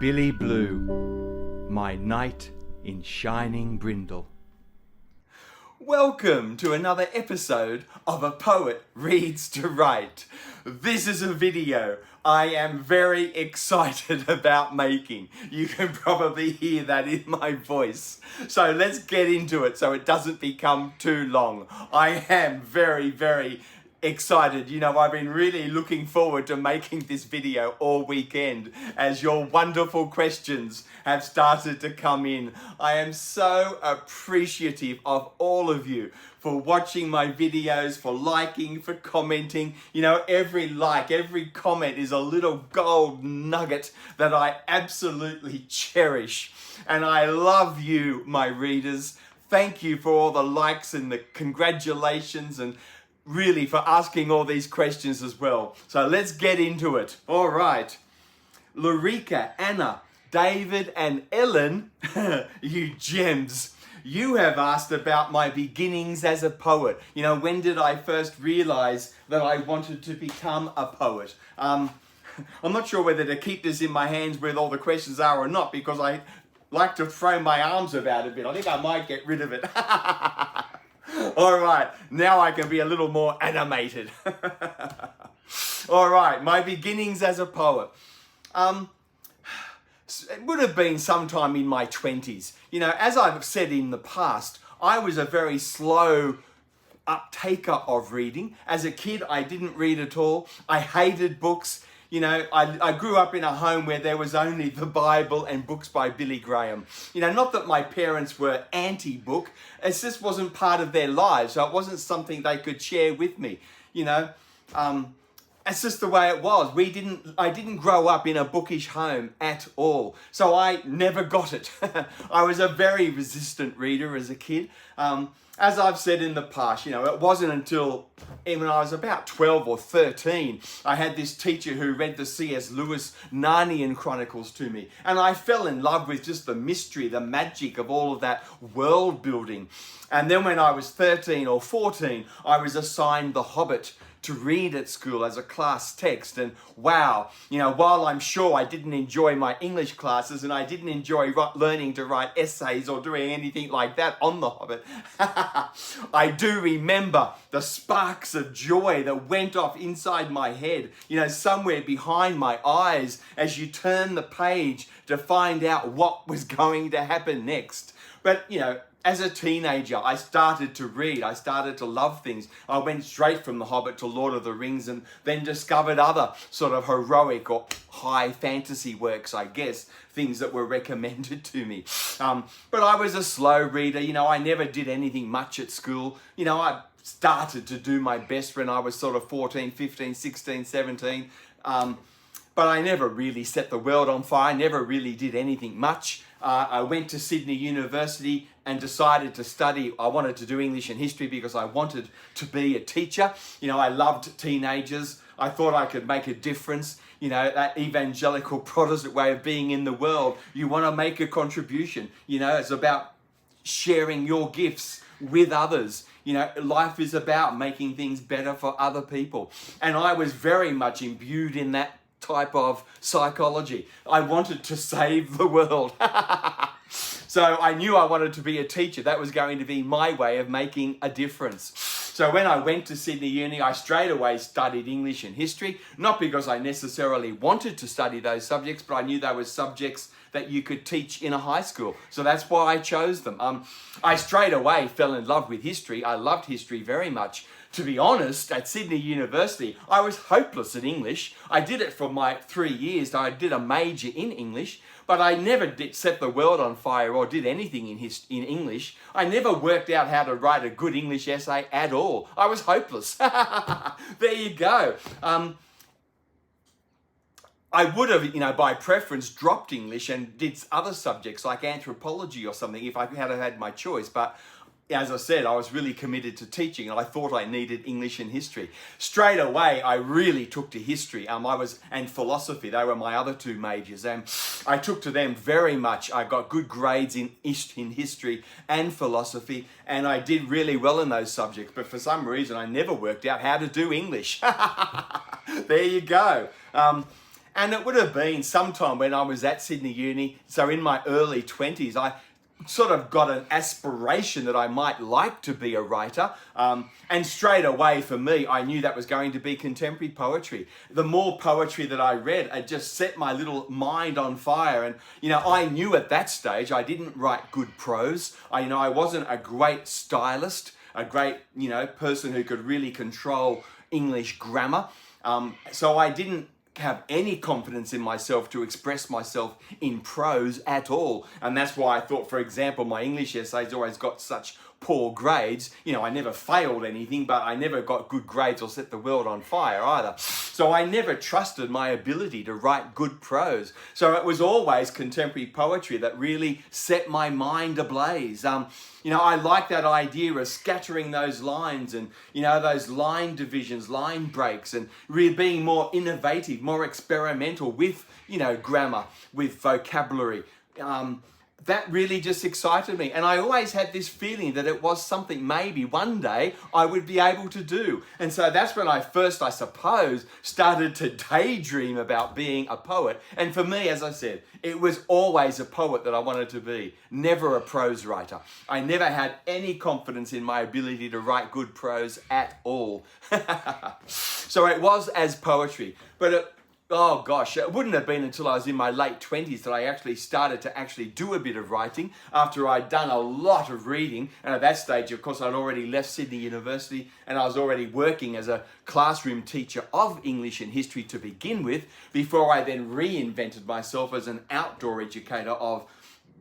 Billy Blue, my knight in shining brindle. Welcome to another episode of A Poet Reads to Write. This is a video I am very excited about making. You can probably hear that in my voice. So let's get into it so it doesn't become too long. I am very excited. You know, I've been really looking forward to making this video all weekend as your wonderful questions have started to come in. I am so appreciative of all of you for watching my videos, for liking, for commenting. You know, every like, every comment is a little gold nugget that I absolutely cherish. And I love you, my readers. Thank you for all the likes and the congratulations, and really for asking all these questions as well. So let's get into it. All right. Lorika, Anna, David and Ellen, you gems. You have asked about my beginnings as a poet. You know, when did I first realize that I wanted to become a poet? I'm not sure whether to keep this in my hands where all the questions are or not, because I like to throw my arms about a bit. I think I might get rid of it. All right, now I can be a little more animated. All right, my beginnings as a poet. It would have been sometime in my 20s. You know, as I've said in the past, I was a very slow uptaker of reading. As a kid, I didn't read at all. I hated books. You know, I grew up in a home where there was only the Bible and books by Billy Graham. You know, not that my parents were anti-book, it just wasn't part of their lives, so it wasn't something they could share with me. You know, it's just the way it was. I didn't grow up in a bookish home at all, so I never got it. I was a very resistant reader as a kid. As I've said in the past, you know, it wasn't until when I was about 12 or 13, I had this teacher who read the C.S. Lewis Narnian Chronicles to me. And I fell in love with just the mystery, the magic of all of that world building. And then when I was 13 or 14, I was assigned The Hobbit to read at school as a class text. And wow, you know, while I'm sure I didn't enjoy my English classes and I didn't enjoy learning to write essays or doing anything like that on The Hobbit, I do remember the sparks of joy that went off inside my head, you know, somewhere behind my eyes as you turn the page to find out what was going to happen next. But, you know, as a teenager, I started to read. I started to love things. I went straight from The Hobbit to Lord of the Rings, and then discovered other sort of heroic or high fantasy works, I guess, things that were recommended to me. But I was a slow reader. You know, I never did anything much at school. You know, I started to do my best when I was sort of 14, 15, 16, 17. But I never really set the world on fire. I never really did anything much. I went to Sydney University and decided to study. I wanted to do English and history because I wanted to be a teacher. You know, I loved teenagers. I thought I could make a difference. You know, that evangelical Protestant way of being in the world. You want to make a contribution. You know, it's about sharing your gifts with others. You know, life is about making things better for other people. And I was very much imbued in that type of psychology. I wanted to save the world. So I knew I wanted to be a teacher. That was going to be my way of making a difference. So when I went to Sydney Uni, I straight away studied English and history, not because I necessarily wanted to study those subjects, but I knew they were subjects that you could teach in a high school. So that's why I chose them. I straight away fell in love with history. I loved history very much. To be honest, at Sydney University, I was hopeless at English. I did it for my 3 years. I did a major in English, but I never did set the world on fire or did anything in English. I never worked out how to write a good English essay at all. I was hopeless. There you go. I would have, by preference dropped English and did other subjects like anthropology or something if I had had my choice. But as I said, I was really committed to teaching and I thought I needed English and history. Straight away, I really took to history. And philosophy. They were my other two majors. And I took to them very much. I got good grades in history and philosophy. And I did really well in those subjects. But for some reason, I never worked out how to do English. There you go. And it would have been sometime when I was at Sydney Uni. So in my early 20s, I sort of got an aspiration that I might like to be a writer. And straight away for me, I knew that was going to be contemporary poetry. The more poetry that I read, it just set my little mind on fire. And, I knew at that stage I didn't write good prose. I wasn't a great stylist, a great, person who could really control English grammar. So I didn't have any confidence in myself to express myself in prose at all. And that's why I thought, for example, my English essays always got such poor grades. I never failed anything, but I never got good grades or set the world on fire either. So I never trusted my ability to write good prose. So it was always contemporary poetry that really set my mind ablaze. I like that idea of scattering those lines and, those line divisions, line breaks, and really being more innovative, more experimental with, grammar, with vocabulary. That really just excited me. And I always had this feeling that it was something maybe one day I would be able to do. And so that's when I first, I suppose, started to daydream about being a poet. And for me, as I said, it was always a poet that I wanted to be, never a prose writer. I never had any confidence in my ability to write good prose at all. So it was as poetry. But oh gosh, it wouldn't have been until I was in my late 20s that I actually started to do a bit of writing after I'd done a lot of reading. And at that stage, of course, I'd already left Sydney University and I was already working as a classroom teacher of English and history to begin with, before I then reinvented myself as an outdoor educator of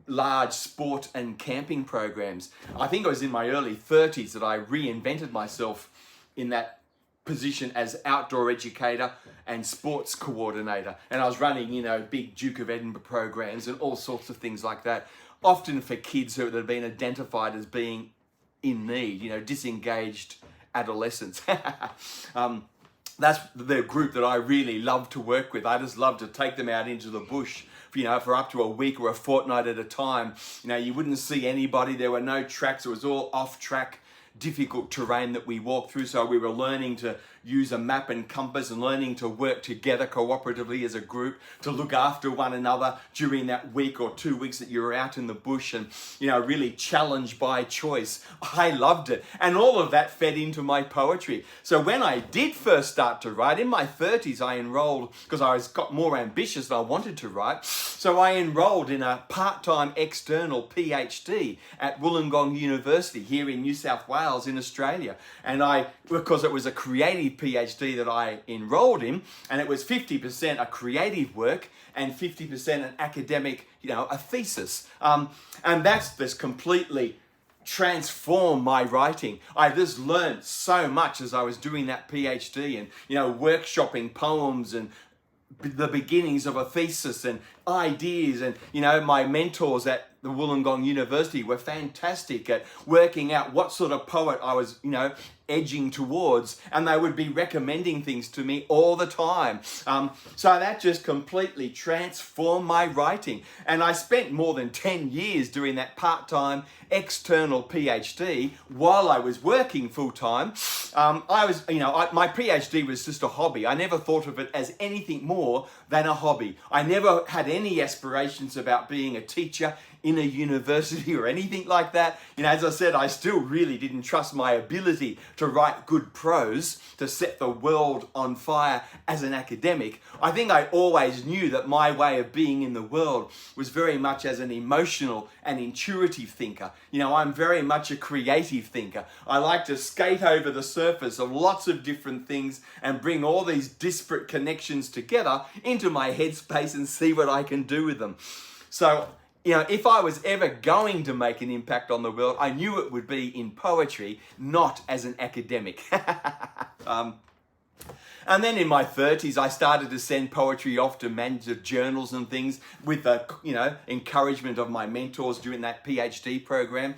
large sport and camping programs. I think it was in my early 30s that I reinvented myself in that position as outdoor educator and sports coordinator. And I was running, big Duke of Edinburgh programs and all sorts of things like that, often for kids who had been identified as being in need, disengaged adolescents. That's the group that I really love to work with. I just love to take them out into the bush, for up to a week or a fortnight at a time. You wouldn't see anybody. There were no tracks. It was all off track, difficult terrain that we walked through. So we were learning to use a map and compass and learning to work together cooperatively as a group to look after one another during that week or 2 weeks that you were out in the bush and, really challenged by choice. I loved it. And all of that fed into my poetry. So when I did first start to write, in my 30s, I enrolled, because I got more ambitious and I wanted to write. So I enrolled in a part-time external PhD at Wollongong University here in New South Wales in Australia. And because it was a creative PhD that I enrolled in, and it was 50% a creative work and 50% an academic, a thesis. And that's just completely transformed my writing. I just learned so much as I was doing that PhD and, workshopping poems and the beginnings of a thesis and ideas. And, my mentors at the Wollongong University were fantastic at working out what sort of poet I was, edging towards, and they would be recommending things to me all the time. So that just completely transformed my writing. And I spent more than 10 years doing that part-time external PhD while I was working full-time. My PhD was just a hobby. I never thought of it as anything more than a hobby. I never had any aspirations about being a teacher in a university or anything like that. As I said, I still really didn't trust my ability to write good prose, to set the world on fire as an academic. I think I always knew that my way of being in the world was very much as an emotional and intuitive thinker. I'm very much a creative thinker. I like to skate over the surface of lots of different things and bring all these disparate connections together into my headspace and see what I can do with them. So, if I was ever going to make an impact on the world, I knew it would be in poetry, not as an academic. And then in my 30s, I started to send poetry off to managed journals and things with the, encouragement of my mentors during that PhD program.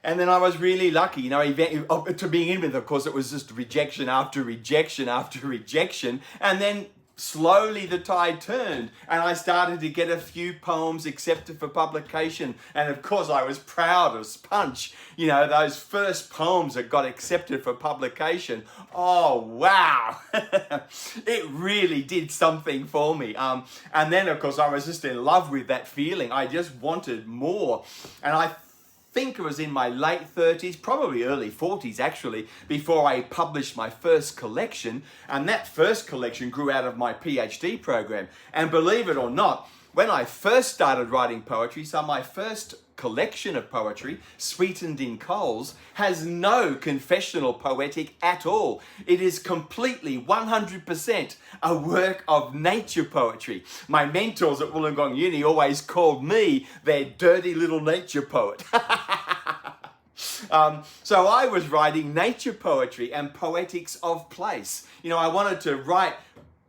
And then I was really lucky, to begin with. Of course, it was just rejection after rejection after rejection. And then slowly the tide turned and I started to get a few poems accepted for publication. And of course, I was proud of Punch. Those first poems that got accepted for publication. Oh, wow. It really did something for me. And then, of course, I was just in love with that feeling. I just wanted more. And I think it was in my late 30s, probably early 40s actually, before I published my first collection. And that first collection grew out of my PhD program. And believe it or not, when I first started writing poetry, so my first collection of poetry, Sweetened in Coals, has no confessional poetic at all. It is completely 100% a work of nature poetry. My mentors at Wollongong Uni always called me their dirty little nature poet. So I was writing nature poetry and poetics of place. I wanted to write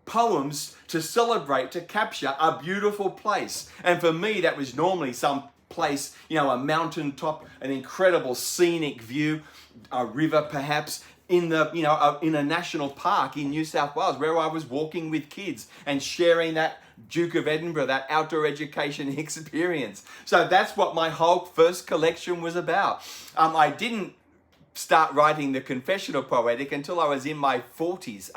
poems to celebrate, to capture a beautiful place. And for me, that was normally some place, a mountaintop, an incredible scenic view, a river perhaps, in a national park in New South Wales, where I was walking with kids and sharing that Duke of Edinburgh, that outdoor education experience. So that's what my whole first collection was about. I didn't start writing the confessional poetic until I was in my 40s,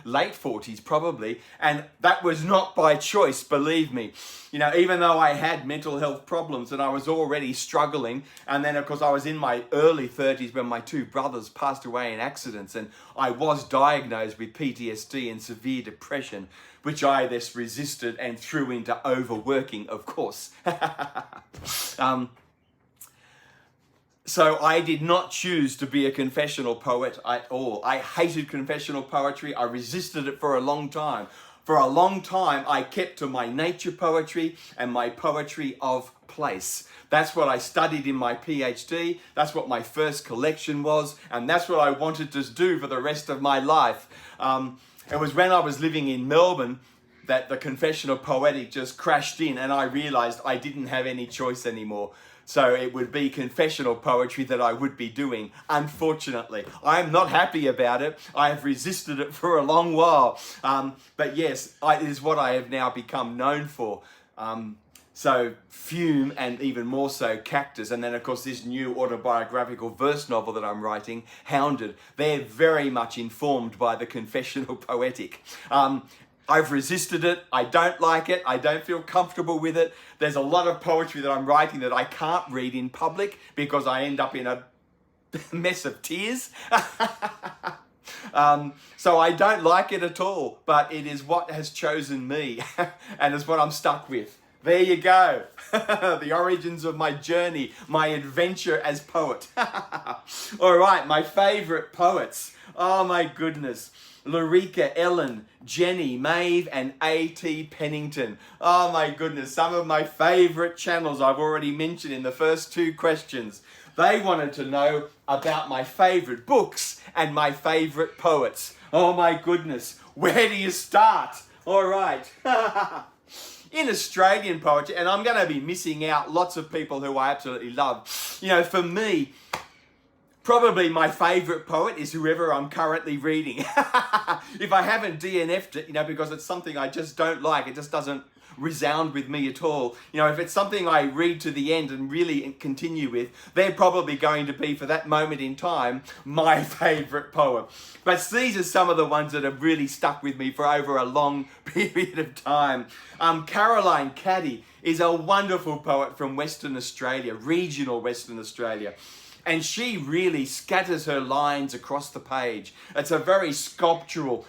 late 40s probably, and that was not by choice, believe me. Even though I had mental health problems and I was already struggling, and then of course I was in my early 30s when my two brothers passed away in accidents, and I was diagnosed with PTSD and severe depression, which I thus resisted and threw into overworking, of course. So I did not choose to be a confessional poet at all. I hated confessional poetry. I resisted it for a long time. For a long time, I kept to my nature poetry and my poetry of place. That's what I studied in my PhD. That's what my first collection was. And that's what I wanted to do for the rest of my life. It was when I was living in Melbourne that the confessional poetic just crashed in and I realized I didn't have any choice anymore. So it would be confessional poetry that I would be doing, unfortunately. I am not happy about it. I have resisted it for a long while. But yes, it is what I have now become known for. So Fume, and even more so Cactus, and then of course this new autobiographical verse novel that I'm writing, Hounded, they're very much informed by the confessional poetic. I've resisted it. I don't like it. I don't feel comfortable with it. There's a lot of poetry that I'm writing that I can't read in public because I end up in a mess of tears. So I don't like it at all, but it is what has chosen me and it's what I'm stuck with. There you go. The origins of my journey, my adventure as poet. All right, my favorite poets. Oh my goodness. Lorica, Ellen, Jenny, Maeve, and A.T. Pennington. Oh my goodness, some of my favorite channels I've already mentioned in the first two questions. They wanted to know about my favorite books and my favorite poets. Oh my goodness, where do you start? All right. In Australian poetry, and I'm going to be missing out lots of people who I absolutely love. For me, probably my favourite poet is whoever I'm currently reading. If I haven't DNF'd it, because it's something I just don't like, it just doesn't resound with me at all. If it's something I read to the end and really continue with, they're probably going to be, for that moment in time, my favourite poem. But these are some of the ones that have really stuck with me for over a long period of time. Caroline Caddy is a wonderful poet from Western Australia, regional Western Australia. And she really scatters her lines across the page. It's a very sculptural,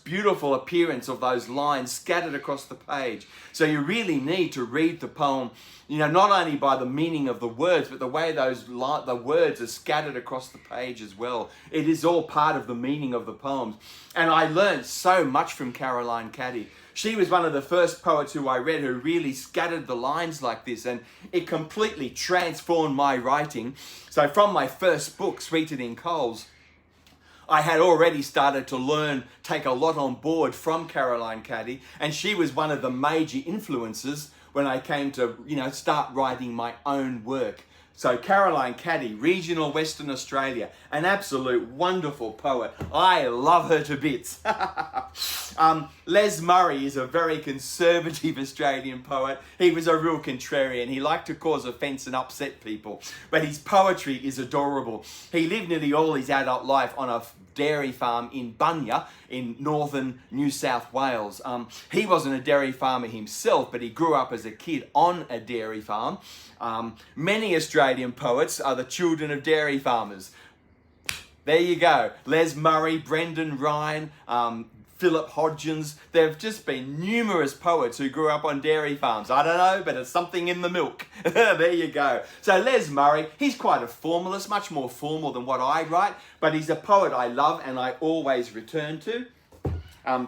beautiful appearance of those lines scattered across the page. So you really need to read the poem, not only by the meaning of the words, but the way the words are scattered across the page as well. It is all part of the meaning of the poems. And I learned so much from Caroline Caddy. She was one of the first poets who I read who really scattered the lines like this, and it completely transformed my writing. So from my first book, Sweetened in Coals, I had already started to take a lot on board from Caroline Caddy, and she was one of the major influences when I came to, start writing my own work. So Caroline Caddy, regional Western Australia, an absolute wonderful poet. I love her to bits. Les Murray is a very conservative Australian poet. He was a real contrarian. He liked to cause offence and upset people, but his poetry is adorable. He lived nearly all his adult life on a dairy farm in Bunya in northern New South Wales. He wasn't a dairy farmer himself, but he grew up as a kid on a dairy farm. Many Australian poets are the children of dairy farmers. There you go. Les Murray, Brendan Ryan, Philip Hodgins. There have just been numerous poets who grew up on dairy farms. I don't know, but it's something in the milk. There you go. So Les Murray, he's quite a formalist, much more formal than what I write, but he's a poet I love and I always return to.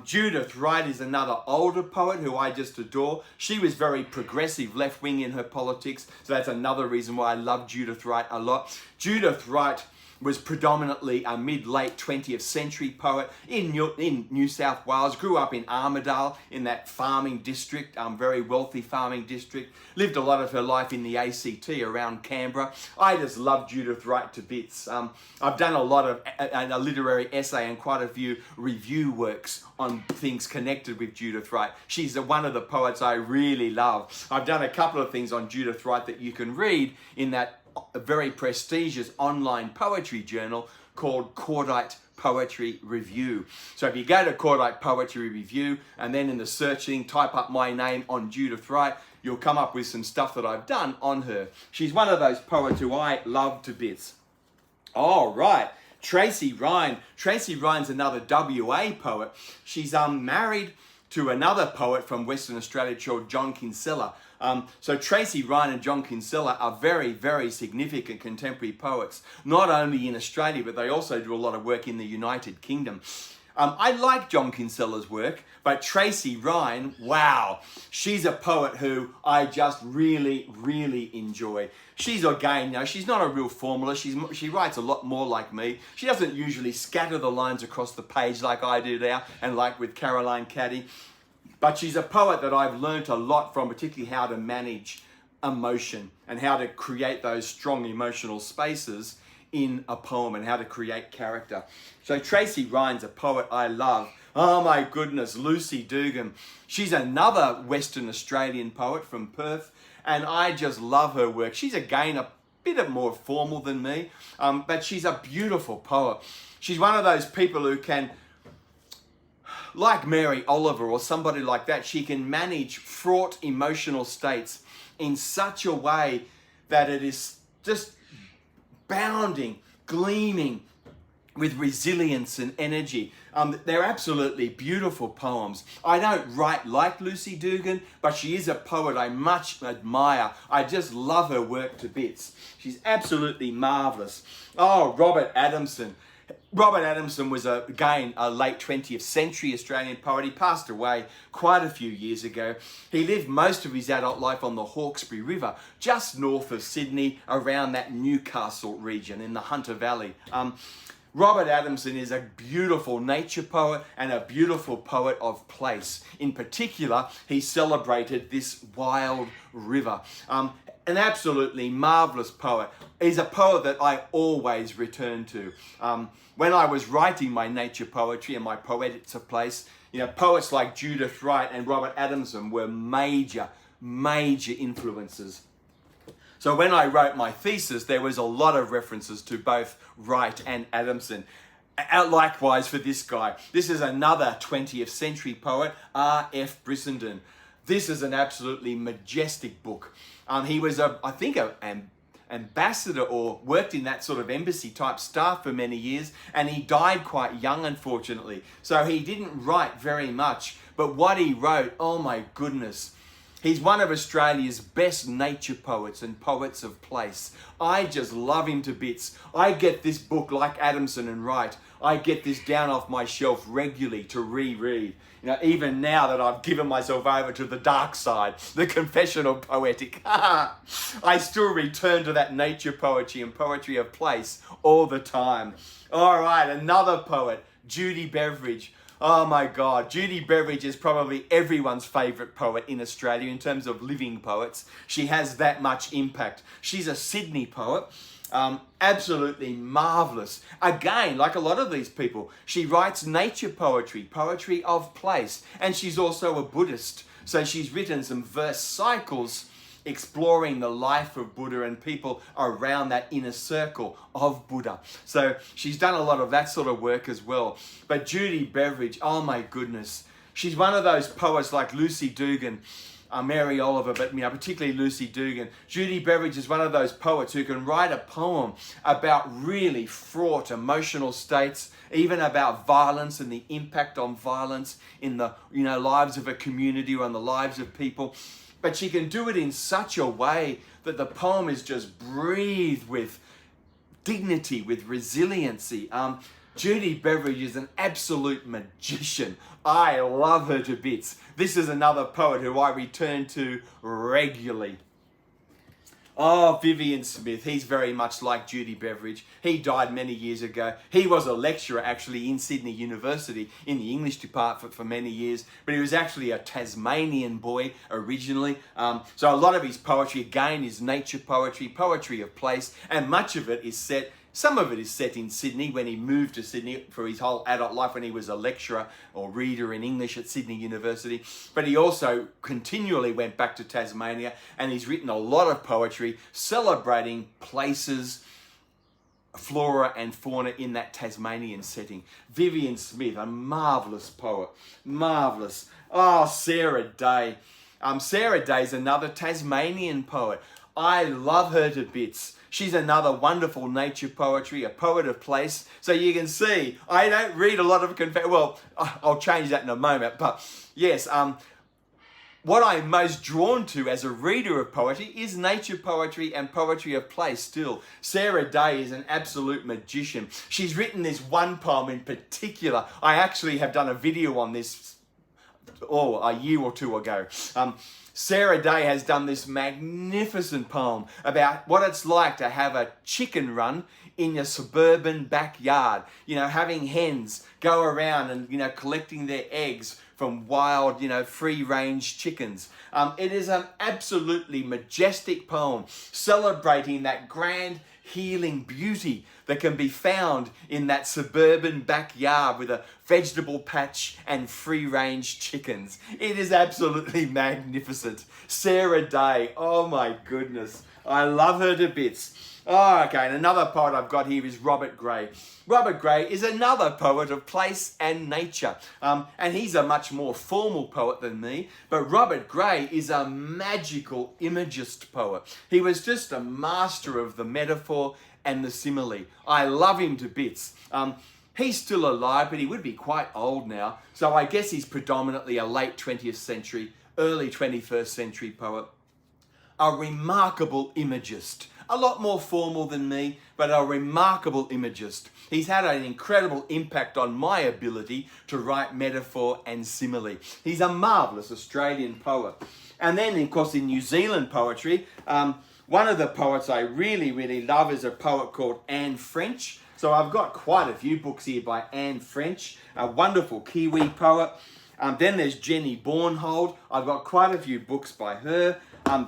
Judith Wright is another older poet who I just adore. She was very progressive, left-wing in her politics, so that's another reason why I love Judith Wright a lot. Judith Wright was predominantly a mid-late 20th century poet in New South Wales, grew up in Armidale in that farming district, very wealthy farming district, lived a lot of her life in the ACT around Canberra. I just love Judith Wright to bits. I've done a lot of a literary essay and quite a few review works on things connected with Judith Wright. She's one of the poets I really love. I've done a couple of things on Judith Wright that you can read in that a very prestigious online poetry journal called Cordite Poetry Review. So if you go to Cordite Poetry Review and then in the searching type up my name on Judith Wright, you'll come up with some stuff that I've done on her. She's one of those poets who I love to bits. All right, Tracy Ryan. Tracy Ryan's another WA poet. She's married to another poet from Western Australia called John Kinsella. So Tracy Ryan and John Kinsella are very, very significant contemporary poets, not only in Australia, but they also do a lot of work in the United Kingdom. I like John Kinsella's work, but Tracy Ryan, wow, she's a poet who I just really, really enjoy. She's again, she's not a real formalist. She writes a lot more like me. She doesn't usually scatter the lines across the page like I do now and like with Caroline Caddy. But she's a poet that I've learnt a lot from, particularly how to manage emotion and how to create those strong emotional spaces in a poem and how to create character. So Tracy Ryan's a poet I love. Oh my goodness, Lucy Dougan. She's another Western Australian poet from Perth, and I just love her work. She's again a bit more formal than me, but she's a beautiful poet. She's one of those people who can, like Mary Oliver or somebody like that, she can manage fraught emotional states in such a way that it is just bounding, gleaming with resilience and energy. They're absolutely beautiful poems. I don't write like Lucy Dougan, but she is a poet I much admire. I just love her work to bits. She's absolutely marvellous. Oh, Robert Adamson. Robert Adamson was, again, a late 20th century Australian poet. He passed away quite a few years ago. He lived most of his adult life on the Hawkesbury River, just north of Sydney, around that Newcastle region in the Hunter Valley. Robert Adamson is a beautiful nature poet and a beautiful poet of place. In particular, he celebrated this wild river. An absolutely marvellous poet. He's a poet that I always return to. When I was writing my nature poetry and my poetics of place, poets like Judith Wright and Robert Adamson were major influences. So when I wrote my thesis, there was a lot of references to both Wright and Adamson. Likewise for this guy. This is another 20th century poet, R.F. Brissenden. This is an absolutely majestic book. He was, I think, an ambassador or worked in that sort of embassy type staff for many years, and he died quite young, unfortunately. So he didn't write very much, but what he wrote, oh my goodness. He's one of Australia's best nature poets and poets of place. I just love him to bits. I get this book, like Adamson and Wright, I get this down off my shelf regularly to reread. You know, even now that I've given myself over to the dark side, the confessional poetic, I still return to that nature poetry and poetry of place all the time. All right, another poet, Judy Beveridge. Oh my God, Judy Beveridge is probably everyone's favourite poet in Australia in terms of living poets. She has that much impact. She's a Sydney poet. Absolutely marvellous. Again, like a lot of these people, she writes nature poetry, poetry of place, and she's also a Buddhist. So she's written some verse cycles exploring the life of Buddha and people around that inner circle of Buddha. So she's done a lot of that sort of work as well. But Judy Beveridge, oh my goodness, she's one of those poets like Lucy Dougan, Mary Oliver, but particularly Lucy Dougan. Judy Beveridge is one of those poets who can write a poem about really fraught emotional states, even about violence and the impact on violence in the lives of a community or in the lives of people. But she can do it in such a way that the poem is just breathed with dignity, with resiliency. Judy Beveridge is an absolute magician. I love her to bits. This is another poet who I return to regularly. Oh, Vivian Smith, he's very much like Judy Beveridge. He died many years ago. He was a lecturer actually in Sydney University in the English department for many years, but he was actually a Tasmanian boy originally. So a lot of his poetry, again, is nature poetry, poetry of place, and much of it is set. Some of it is set in Sydney when he moved to Sydney for his whole adult life when he was a lecturer or reader in English at Sydney University. But he also continually went back to Tasmania, and he's written a lot of poetry celebrating places, flora and fauna in that Tasmanian setting. Vivian Smith, a marvellous poet. Marvellous. Oh, Sarah Day. Sarah Day's another Tasmanian poet. I love her to bits. She's another wonderful nature poetry, a poet of place. So you can see, I don't read a lot of well, I'll change that in a moment. But yes, what I'm most drawn to as a reader of poetry is nature poetry and poetry of place still. Sarah Day is an absolute magician. She's written this one poem in particular. I actually have done a video on this a year or two ago. Sarah Day has done this magnificent poem about what it's like to have a chicken run in your suburban backyard. Having hens go around and, collecting their eggs from wild, free-range chickens. It is an absolutely majestic poem celebrating that grand healing beauty that can be found in that suburban backyard with a vegetable patch and free-range chickens. It is absolutely magnificent. Sarah Day, oh my goodness, I love her to bits. Oh, okay, and another poet I've got here is Robert Gray. Robert Gray is another poet of place and nature. And he's a much more formal poet than me, but Robert Gray is a magical imagist poet. He was just a master of the metaphor and the simile. I love him to bits. He's still alive, but he would be quite old now. So I guess he's predominantly a late 20th century, early 21st century poet. A remarkable imagist. A lot more formal than me, but a remarkable imagist. He's had an incredible impact on my ability to write metaphor and simile. He's a marvellous Australian poet. And then, of course, in New Zealand poetry, one of the poets I really, really love is a poet called Anne French. So I've got quite a few books here by Anne French, a wonderful Kiwi poet. Then there's Jenny Bornholdt. I've got quite a few books by her.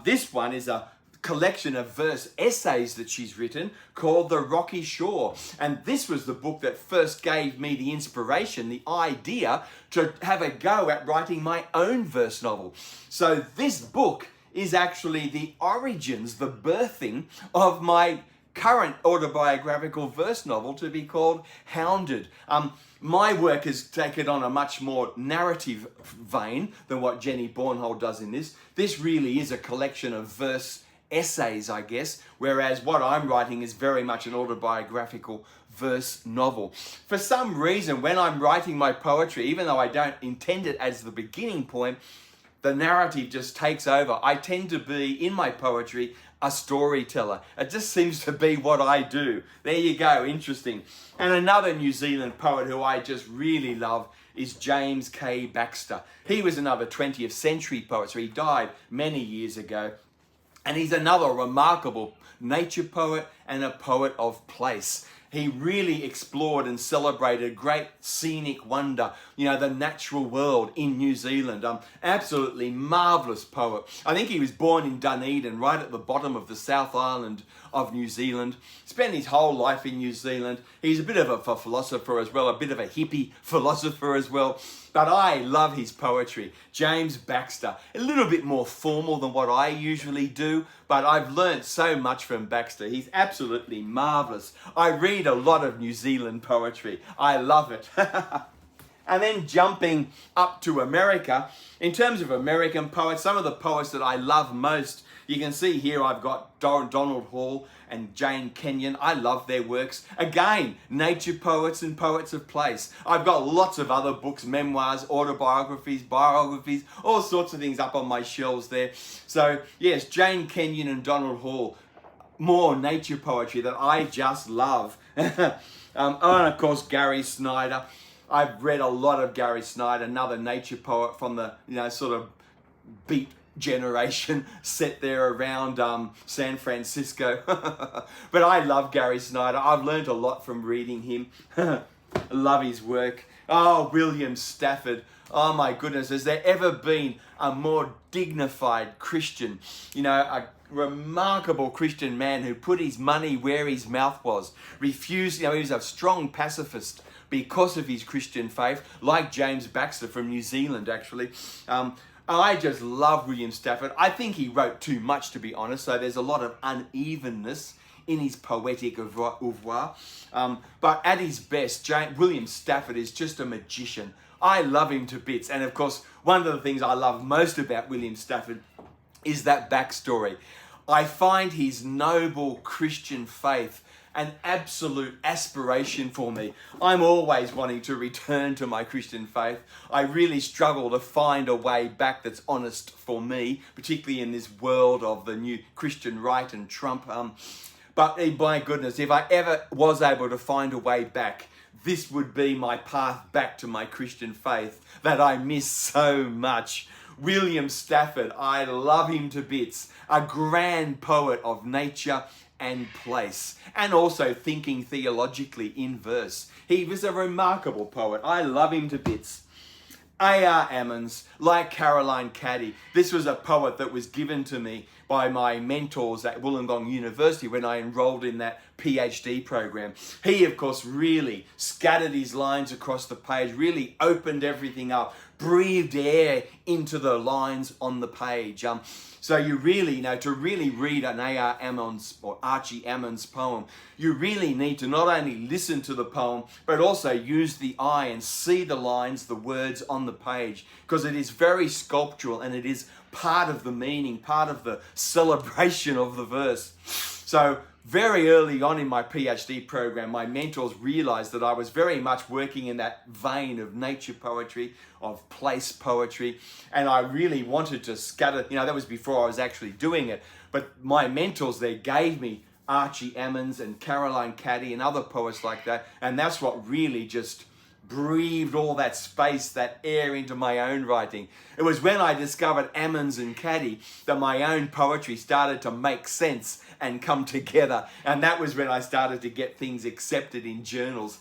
This one is a collection of verse essays that she's written called The Rocky Shore. And this was the book that first gave me the inspiration, the idea to have a go at writing my own verse novel. So this book is actually the origins, the birthing of my current autobiographical verse novel to be called Hounded. My work has taken on a much more narrative vein than what Jenny Bornholdt does in this. This really is a collection of verse essays, I guess, whereas what I'm writing is very much an autobiographical verse novel. For some reason, when I'm writing my poetry, even though I don't intend it as the beginning point, the narrative just takes over. I tend to be, in my poetry, a storyteller. It just seems to be what I do. There you go, interesting. And another New Zealand poet who I just really love is James K. Baxter. He was another 20th century poet, so he died many years ago. And he's another remarkable nature poet and a poet of place. He really explored and celebrated great scenic wonder, the natural world in New Zealand. Absolutely marvellous poet. I think he was born in Dunedin, right at the bottom of the South Island of New Zealand. Spent his whole life in New Zealand. He's a bit of a philosopher as well, a bit of a hippie philosopher as well. But I love his poetry. James Baxter, a little bit more formal than what I usually do, but I've learned so much from Baxter. He's absolutely marvellous. I read a lot of New Zealand poetry. I love it. And then jumping up to America, in terms of American poets, some of the poets that I love most, you can see here I've got Donald Hall and Jane Kenyon. I love their works. Again, nature poets and poets of place. I've got lots of other books, memoirs, autobiographies, biographies, all sorts of things up on my shelves there. So yes, Jane Kenyon and Donald Hall, more nature poetry that I just love. And of course, Gary Snyder. I've read a lot of Gary Snyder, another nature poet from the sort of beat generation set there around San Francisco. But I love Gary Snyder. I've learned a lot from reading him. Love his work. Oh, William Stafford. Oh my goodness, has there ever been a more dignified Christian, a remarkable Christian man who put his money where his mouth was, refused, he was a strong pacifist because of his Christian faith, like James Baxter from New Zealand, actually. I just love William Stafford. I think he wrote too much, to be honest, so there's a lot of unevenness in his poetic oeuvre. But at his best, William Stafford is just a magician. I love him to bits. And of course, one of the things I love most about William Stafford is that backstory. I find his noble Christian faith an absolute aspiration for me. I'm always wanting to return to my Christian faith. I really struggle to find a way back that's honest for me, particularly in this world of the new Christian right and Trump. But my goodness, if I ever was able to find a way back, this would be my path back to my Christian faith that I miss so much. William Stafford, I love him to bits. A grand poet of nature and place, and also thinking theologically in verse. He was a remarkable poet. I love him to bits. A.R. Ammons, like Caroline Caddy, this was a poet that was given to me by my mentors at Wollongong University when I enrolled in that PhD program. He, of course, really scattered his lines across the page, really opened everything up, breathed air into the lines on the page. So you really, to really read an A.R. Ammons or Archie Ammons poem, you really need to not only listen to the poem, but also use the eye and see the lines, the words on the page, because it is very sculptural and it is part of the meaning, part of the celebration of the verse. So very early on in my PhD program, my mentors realized that I was very much working in that vein of nature poetry, of place poetry, and I really wanted to scatter, that was before I was actually doing it, but my mentors there gave me Archie Ammons and Caroline Caddy and other poets like that, and that's what really just breathed all that space, that air into my own writing. It was when I discovered Ammons and Caddy that my own poetry started to make sense and come together, and that was when I started to get things accepted in journals.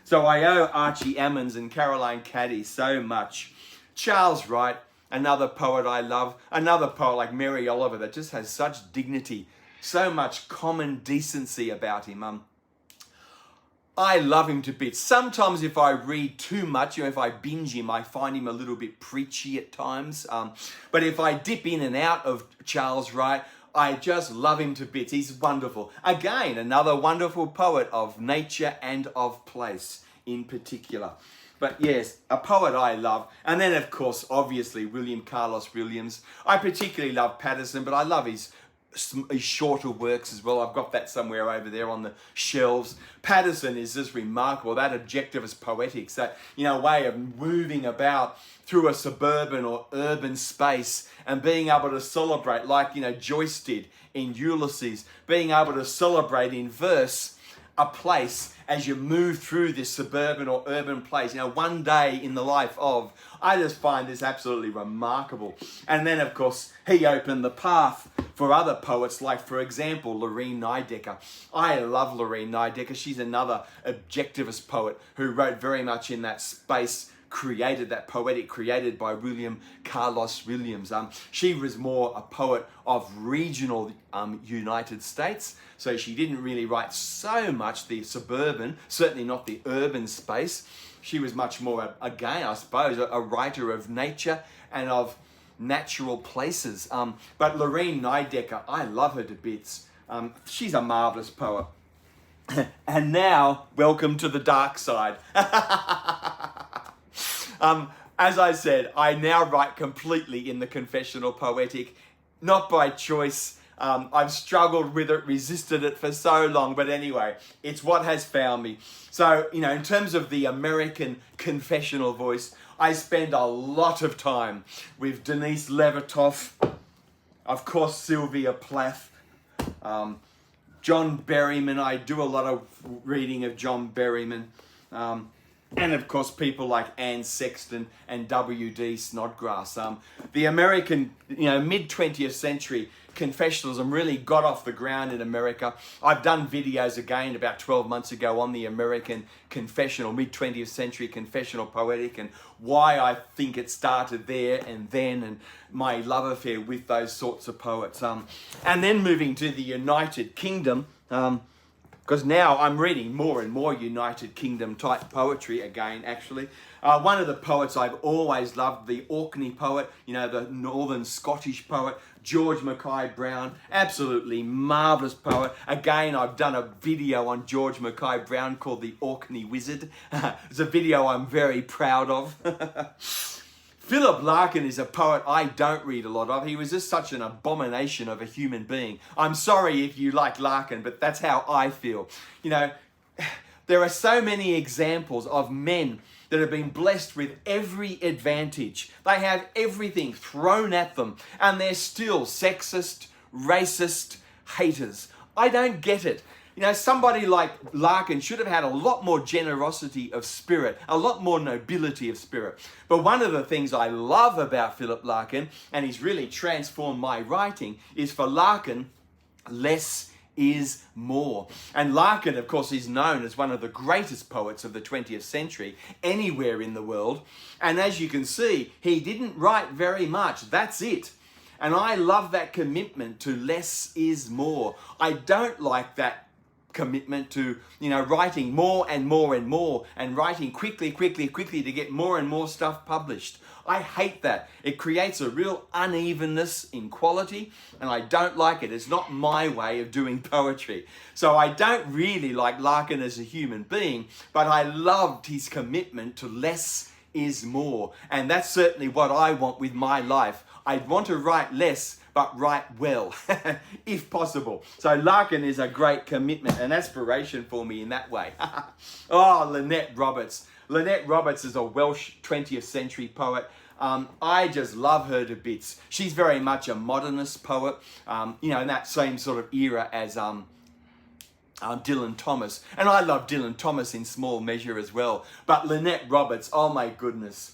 So I owe Archie Ammons and Caroline Caddy so much. Charles Wright, another poet I love, another poet like Mary Oliver that just has such dignity, so much common decency about him. I love him to bits. Sometimes if I read too much, if I binge him, I find him a little bit preachy at times. But if I dip in and out of Charles Wright, I just love him to bits. He's wonderful. Again, another wonderful poet of nature and of place in particular. But yes, a poet I love. And then, of course, obviously, William Carlos Williams. I particularly love Patterson, but I love his his shorter works as well. I've got that somewhere over there on the shelves. Patterson is just remarkable. That objectivist poetics, that, way of moving about through a suburban or urban space and being able to celebrate, like, Joyce did in Ulysses, being able to celebrate in verse a place as you move through this suburban or urban place. One day in the life of. I just find this absolutely remarkable. And then, of course, he opened the path for other poets, like, for example, Lorine Niedecker. I love Lorine Niedecker. She's another objectivist poet who wrote very much in that space created by William Carlos Williams. She was more a poet of regional United States, so she didn't really write so much the suburban, certainly not the urban space. She was much more, again, I suppose, a writer of nature and of natural places. But Lorine Niedecker, I love her to bits. She's a marvellous poet. And now, welcome to the dark side. As I said, I now write completely in the confessional poetic, not by choice. I've struggled with it, resisted it for so long, but anyway, it's what has found me. So, in terms of the American confessional voice, I spend a lot of time with Denise Levertov, of course, Sylvia Plath, John Berryman. I do a lot of reading of John Berryman. And of course, people like Anne Sexton and W.D. Snodgrass. The American, mid-20th century confessionalism really got off the ground in America. I've done videos again about 12 months ago on the American confessional, mid-20th century confessional poetic, and why I think it started there and then, and my love affair with those sorts of poets. And then moving to the United Kingdom, because now I'm reading more and more United Kingdom type poetry again, actually. One of the poets I've always loved, the Orkney poet, the Northern Scottish poet, George Mackay-Brown, absolutely marvellous poet. Again, I've done a video on George Mackay-Brown called The Orkney Wizard. It's a video I'm very proud of. Philip Larkin is a poet I don't read a lot of. He was just such an abomination of a human being. I'm sorry if you like Larkin, but that's how I feel. There are so many examples of men that have been blessed with every advantage. They have everything thrown at them, and they're still sexist, racist, haters. I don't get it. Somebody like Larkin should have had a lot more generosity of spirit, a lot more nobility of spirit. But one of the things I love about Philip Larkin, and he's really transformed my writing, is for Larkin, less is more. And Larkin, of course, is known as one of the greatest poets of the 20th century anywhere in the world. And as you can see, he didn't write very much. That's it. And I love that commitment to less is more. I don't like that commitment to, writing more and more and more, and writing quickly to get more and more stuff published. I hate that. It creates a real unevenness in quality, and I don't like it. It's not my way of doing poetry. So I don't really like Larkin as a human being, but I loved his commitment to less is more. And that's certainly what I want with my life. I want to write less, but write well, if possible. So Larkin is a great commitment and aspiration for me in that way. Oh, Lynette Roberts. Lynette Roberts is a Welsh 20th century poet. I just love her to bits. She's very much a modernist poet, in that same sort of era as Dylan Thomas. And I love Dylan Thomas in small measure as well. But Lynette Roberts, oh my goodness.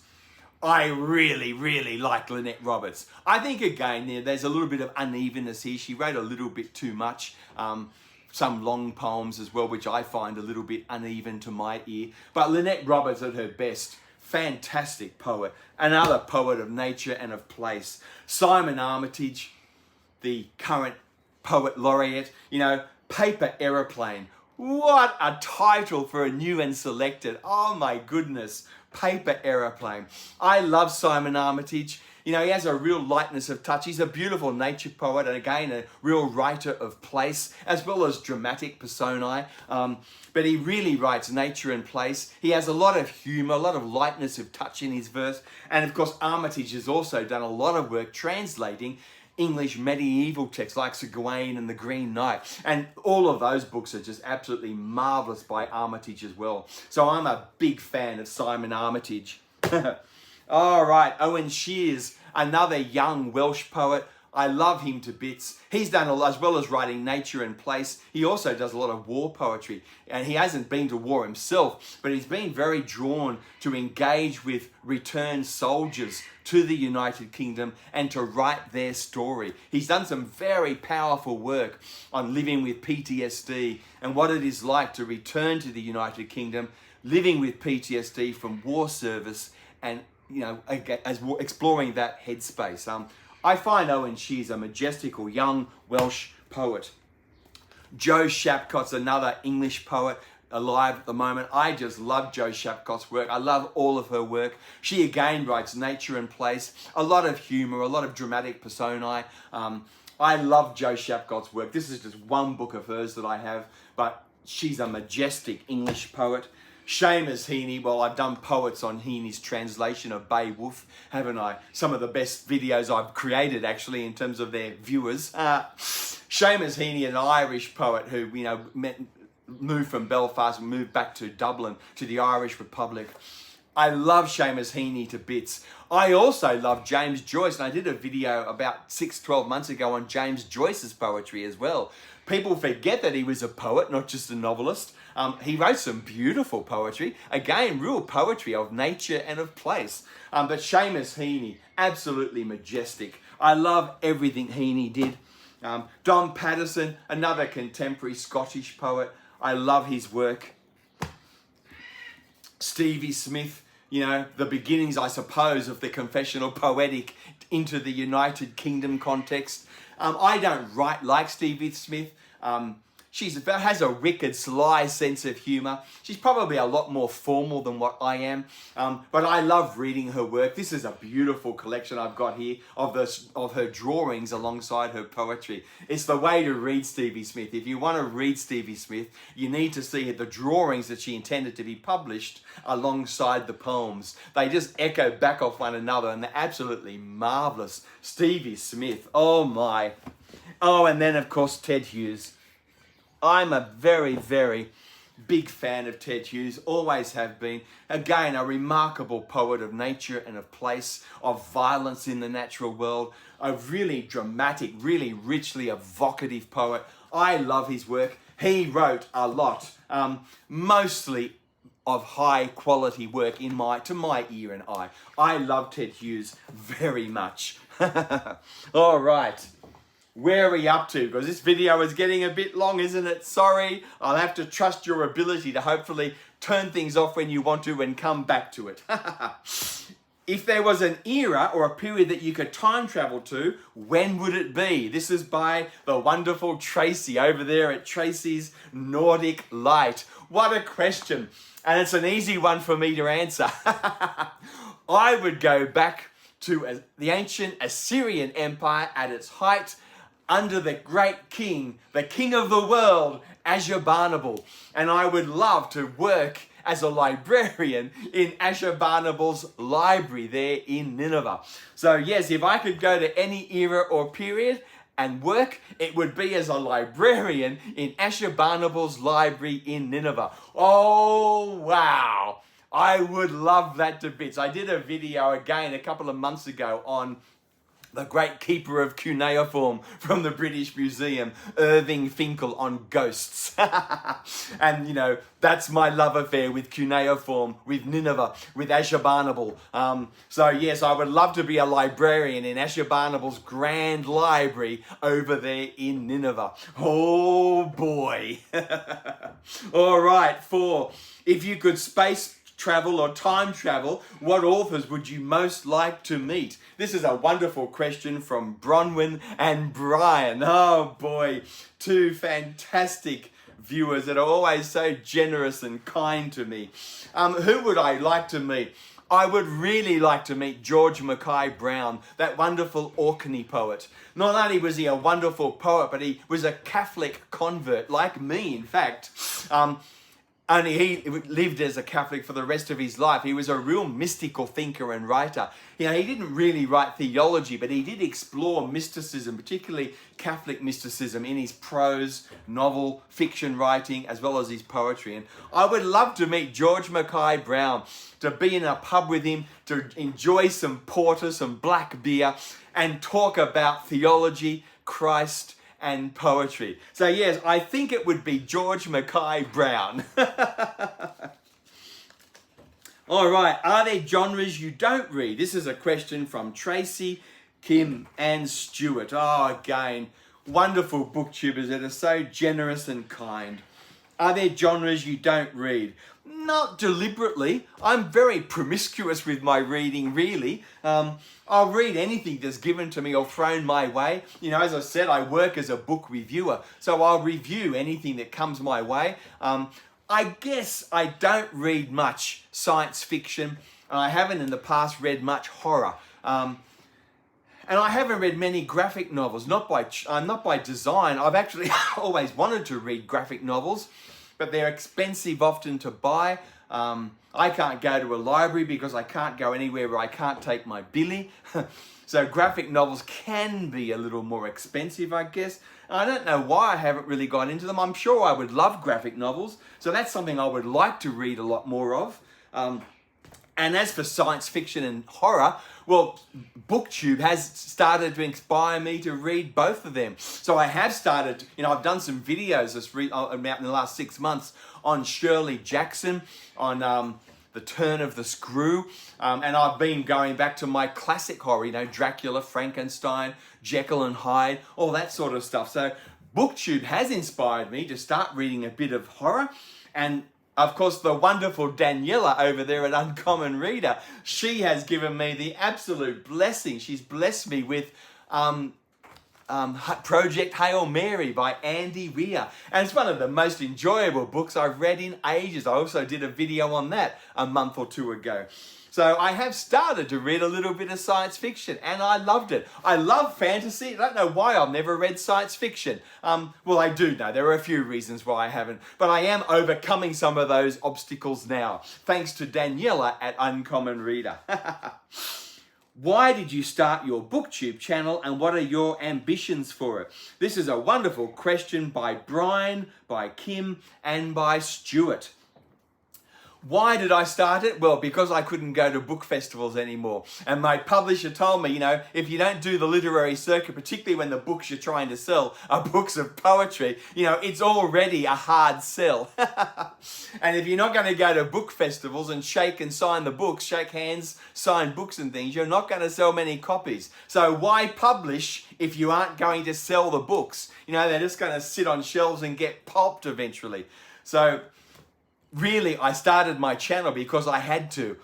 I really like Lynette Roberts. I think, again, there's a little bit of unevenness here. She wrote a little bit too much. Some long poems as well, which I find a little bit uneven to my ear. But Lynette Roberts at her best, fantastic poet. Another poet of nature and of place. Simon Armitage, the current poet laureate, Paper Aeroplane. What a title for a new and selected. Oh my goodness. Paper Aeroplane. I love Simon Armitage. He has a real lightness of touch. He's a beautiful nature poet, and again, a real writer of place, as well as dramatic personae. But he really writes nature and place. He has a lot of humour, a lot of lightness of touch in his verse. And of course, Armitage has also done a lot of work translating English medieval texts like Sir Gawain and the Green Knight. And all of those books are just absolutely marvellous by Armitage as well. So I'm a big fan of Simon Armitage. All right, Owen Shears, another young Welsh poet. I love him to bits. He's done, as well as writing nature and place, he also does a lot of war poetry. And he hasn't been to war himself, but he's been very drawn to engage with returned soldiers to the United Kingdom and to write their story. He's done some very powerful work on living with PTSD and what it is like to return to the United Kingdom, living with PTSD from war service, and exploring that headspace. I find Owen Shears a majestical young Welsh poet. Jo Shapcott's another English poet alive at the moment. I just love Jo Shapcott's work. I love all of her work. She again writes nature and place, a lot of humour, a lot of dramatic personae. I love Jo Shapcott's work. This is just one book of hers that I have, but she's a majestic English poet. Seamus Heaney, well, I've done poets on Heaney's translation of Beowulf, haven't I? Some of the best videos I've created, actually, in terms of their viewers. Seamus Heaney, an Irish poet who, moved from Belfast and moved back to Dublin, to the Irish Republic. I love Seamus Heaney to bits. I also love James Joyce, and I did a video about 12 months ago on James Joyce's poetry as well. People forget that he was a poet, not just a novelist. He wrote some beautiful poetry. Again, real poetry of nature and of place. But Seamus Heaney, absolutely majestic. I love everything Heaney did. Don Patterson, another contemporary Scottish poet. I love his work. Stevie Smith, the beginnings, I suppose, of the confessional poetic into the United Kingdom context. I don't write like Stevie Smith. She has a wicked, sly sense of humour. She's probably a lot more formal than what I am, but I love reading her work. This is a beautiful collection I've got here of her drawings alongside her poetry. It's the way to read Stevie Smith. If you want to read Stevie Smith, you need to see the drawings that she intended to be published alongside the poems. They just echo back off one another, and they're absolutely marvellous. Stevie Smith, oh my. Oh, and then, of course, Ted Hughes. I'm a very, very big fan of Ted Hughes, always have been. Again, a remarkable poet of nature and of place, of violence in the natural world, a really dramatic, really richly evocative poet. I love his work. He wrote a lot, mostly of high quality work to my ear and eye. I love Ted Hughes very much. All right. Where are we up to? Because this video is getting a bit long, isn't it? Sorry, I'll have to trust your ability to hopefully turn things off when you want to and come back to it. If there was an era or a period that you could time travel to, when would it be? This is by the wonderful Tracy over there at Tracy's Nordic Light. What a question. And it's an easy one for me to answer. I would go back to the ancient Assyrian Empire at its height, under the great king, the king of the world, Ashurbanipal. And I would love to work as a librarian in Ashurbanipal's library there in Nineveh. So yes, if I could go to any era or period and work, it would be as a librarian in Ashurbanipal's library in Nineveh. Oh, wow. I would love that to bits. I did a video again a couple of months ago on the great keeper of cuneiform from the British Museum, Irving Finkel, on ghosts. And, that's my love affair with cuneiform, with Nineveh, with Ashurbanipal. So, yes, I would love to be a librarian in Ashurbanipal's grand library over there in Nineveh. Oh, boy. All right, 4. If you could space travel or time travel, what authors would you most like to meet? This is a wonderful question from Bronwyn and Brian. Oh boy, 2 fantastic viewers that are always so generous and kind to me. Who would I like to meet? I would really like to meet George Mackay Brown, that wonderful Orkney poet. Not only was he a wonderful poet, but he was a Catholic convert, like me, in fact. only he lived as a Catholic for the rest of his life. He was a real mystical thinker and writer. You know, he didn't really write theology, but he did explore mysticism, particularly Catholic mysticism, in his prose, novel, fiction writing, as well as his poetry. And I would love to meet George Mackay Brown, to be in a pub with him, to enjoy some porter, some black beer, and talk about theology, Christ, and poetry. So yes, I think it would be George Mackay Brown. All right, are there genres you don't read? This is a question from Tracy, Kim, and Stuart. Oh, again, wonderful booktubers that are so generous and kind. Are there genres you don't read? Not deliberately. I'm very promiscuous with my reading, really. I'll read anything that's given to me or thrown my way. You know, as I said, I work as a book reviewer, so I'll review anything that comes my way. I guess I don't read much science fiction, and I haven't in the past read much horror. And I haven't read many graphic novels, not by design. I've actually always wanted to read graphic novels, but they're expensive often to buy. I can't go to a library because I can't go anywhere where I can't take my billy. So graphic novels can be a little more expensive, I guess. And I don't know why I haven't really got into them. I'm sure I would love graphic novels, so that's something I would like to read a lot more of. And as for science fiction and horror, well, BookTube has started to inspire me to read both of them. So I have started, you know, I've done some videos about in the last 6 months on Shirley Jackson, on The Turn of the Screw, and I've been going back to my classic horror, you know, Dracula, Frankenstein, Jekyll and Hyde, all that sort of stuff. So BookTube has inspired me to start reading a bit of horror, and of course, the wonderful Daniela over there at Uncommon Reader, she has given me the absolute blessing. She's blessed me with Project Hail Mary by Andy Weir. And it's one of the most enjoyable books I've read in ages. I also did a video on that a month or two ago. So I have started to read a little bit of science fiction, and I loved it. I love fantasy. I don't know why I've never read science fiction. Well, I do know. There are a few reasons why I haven't. But I am overcoming some of those obstacles now, thanks to Daniela at Uncommon Reader. Why did you start your BookTube channel, and what are your ambitions for it? This is a wonderful question by Brian, by Kim, and by Stuart. Why did I start it? Well, because I couldn't go to book festivals anymore. And my publisher told me, you know, if you don't do the literary circuit, particularly when the books you're trying to sell are books of poetry, you know, it's already a hard sell. And if you're not going to go to book festivals and shake and sign the books, shake hands, sign books and things, you're not going to sell many copies. So why publish if you aren't going to sell the books? You know, they're just going to sit on shelves and get pulped eventually. So really, I started my channel because I had to.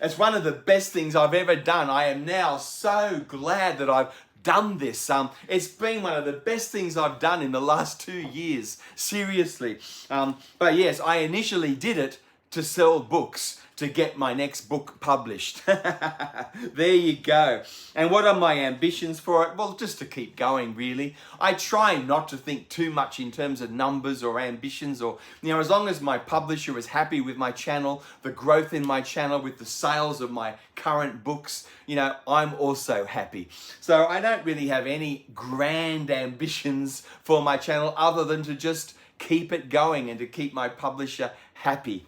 It's one of the best things I've ever done. I am now so glad that I've done this. It's been one of the best things I've done in the last 2 years, seriously. But yes, I initially did it to sell books, to get my next book published. There you go. And what are my ambitions for it? Well, just to keep going, really. I try not to think too much in terms of numbers or ambitions, or, you know, as long as my publisher is happy with my channel, the growth in my channel, with the sales of my current books, you know, I'm also happy. So I don't really have any grand ambitions for my channel other than to just keep it going and to keep my publisher happy.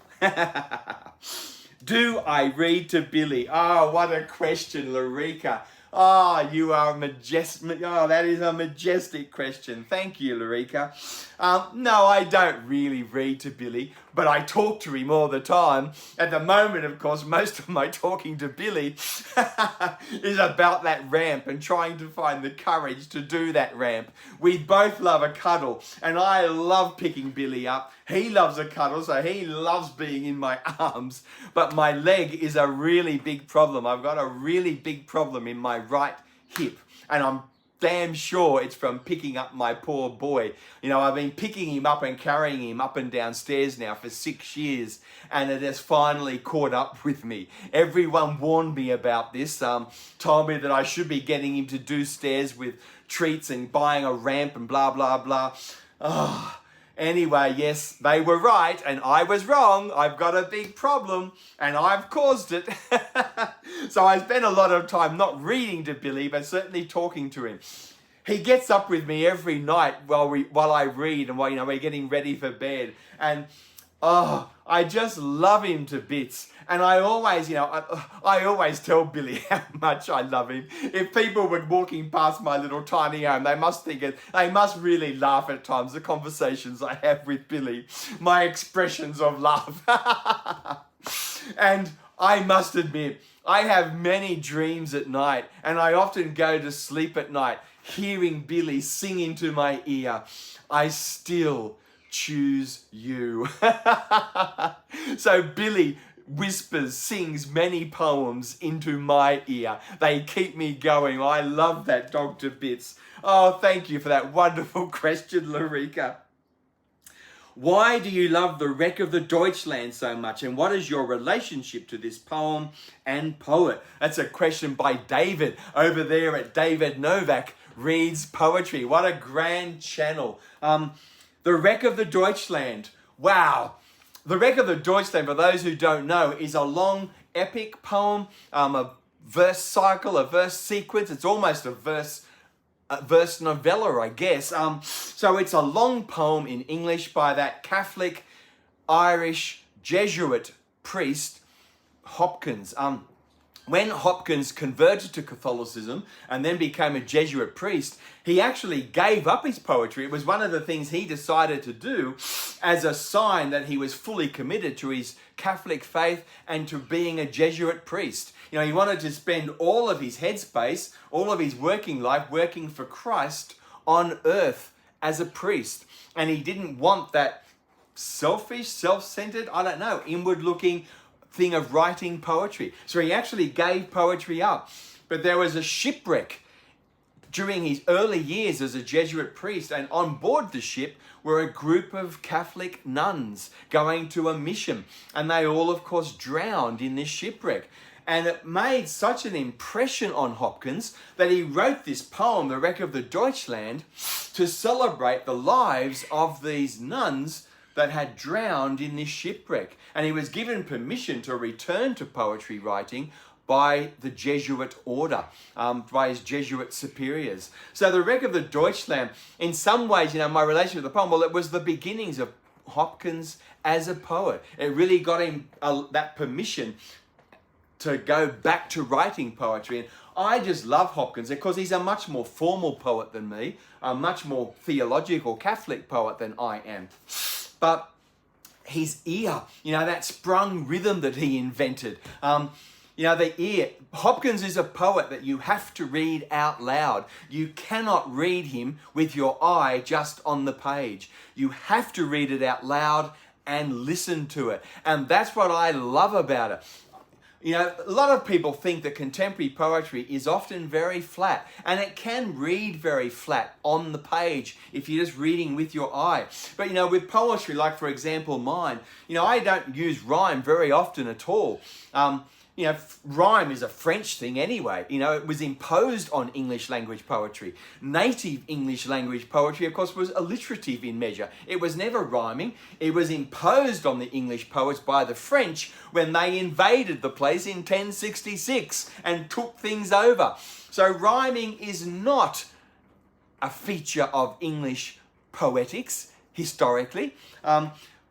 Do I read to Billy? Oh, what a question, Lorica. Oh, you are majestic. Oh, that is a majestic question. Thank you, Lorica. No, I don't really read to Billy, but I talk to him all the time. At the moment, of course, most of my talking to Billy is about that ramp and trying to find the courage to do that ramp. We both love a cuddle, and I love picking Billy up. He loves a cuddle, so he loves being in my arms. But my leg is a really big problem. I've got a really big problem in my right hip, and I'm damn sure it's from picking up my poor boy. You know, I've been picking him up and carrying him up and down stairs now for 6 years, and it has finally caught up with me. Everyone warned me about this, told me that I should be getting him to do stairs with treats and buying a ramp and blah, blah, blah. Oh, Anyway, yes, they were right and I was wrong. I've got a big problem and I've caused it. So I spent a lot of time not reading to Billy, but certainly talking to him. He gets up with me every night while I read and while we're getting ready for bed. And I just love him to bits. And I always, I always tell Billy how much I love him. If people were walking past my little tiny home, they must really laugh at times, the conversations I have with Billy, my expressions of love. And I must admit, I have many dreams at night, and I often go to sleep at night hearing Billy sing into my ear, "I still choose you." So Billy sings many poems into my ear. They keep me going. I love that dog to bits. Oh, thank you for that wonderful question, Lorika. Why do you love The Wreck of the Deutschland so much? And what is your relationship to this poem and poet? That's a question by David over there at David Novak Reads Poetry. What a grand channel. The Wreck of the Deutschland. Wow. The Wreck of the Deutschland, for those who don't know, is a long epic poem, a verse cycle, a verse sequence. It's almost a verse novella, I guess. So it's a long poem in English by that Catholic Irish Jesuit priest, Hopkins. When Hopkins converted to Catholicism and then became a Jesuit priest, he actually gave up his poetry. It was one of the things he decided to do as a sign that he was fully committed to his Catholic faith and to being a Jesuit priest. He wanted to spend all of his headspace, all of his working life, working for Christ on earth as a priest. And he didn't want that selfish, self-centered, inward-looking thing of writing poetry. So he actually gave poetry up. But there was a shipwreck during his early years as a Jesuit priest, and on board the ship were a group of Catholic nuns going to a mission, and they all, of course, drowned in this shipwreck. And it made such an impression on Hopkins that he wrote this poem, The Wreck of the Deutschland, to celebrate the lives of these nuns that had drowned in this shipwreck. And he was given permission to return to poetry writing by the Jesuit order, by his Jesuit superiors. So The Wreck of the Deutschland, in some ways, my relationship with the poem, it was the beginnings of Hopkins as a poet. It really got him that permission to go back to writing poetry. And I just love Hopkins because he's a much more formal poet than me, a much more theological Catholic poet than I am. But his ear, that sprung rhythm that he invented, the ear. Hopkins is a poet that you have to read out loud. You cannot read him with your eye just on the page. You have to read it out loud and listen to it. And that's what I love about it. A lot of people think that contemporary poetry is often very flat, and it can read very flat on the page if you're just reading with your eye. But, with poetry, like, for example, mine, I don't use rhyme very often at all. Rhyme is a French thing anyway. It was imposed on English language poetry. Native English language poetry, of course, was alliterative in measure. It was never rhyming. It was imposed on the English poets by the French when they invaded the place in 1066 and took things over. So rhyming is not a feature of English poetics historically.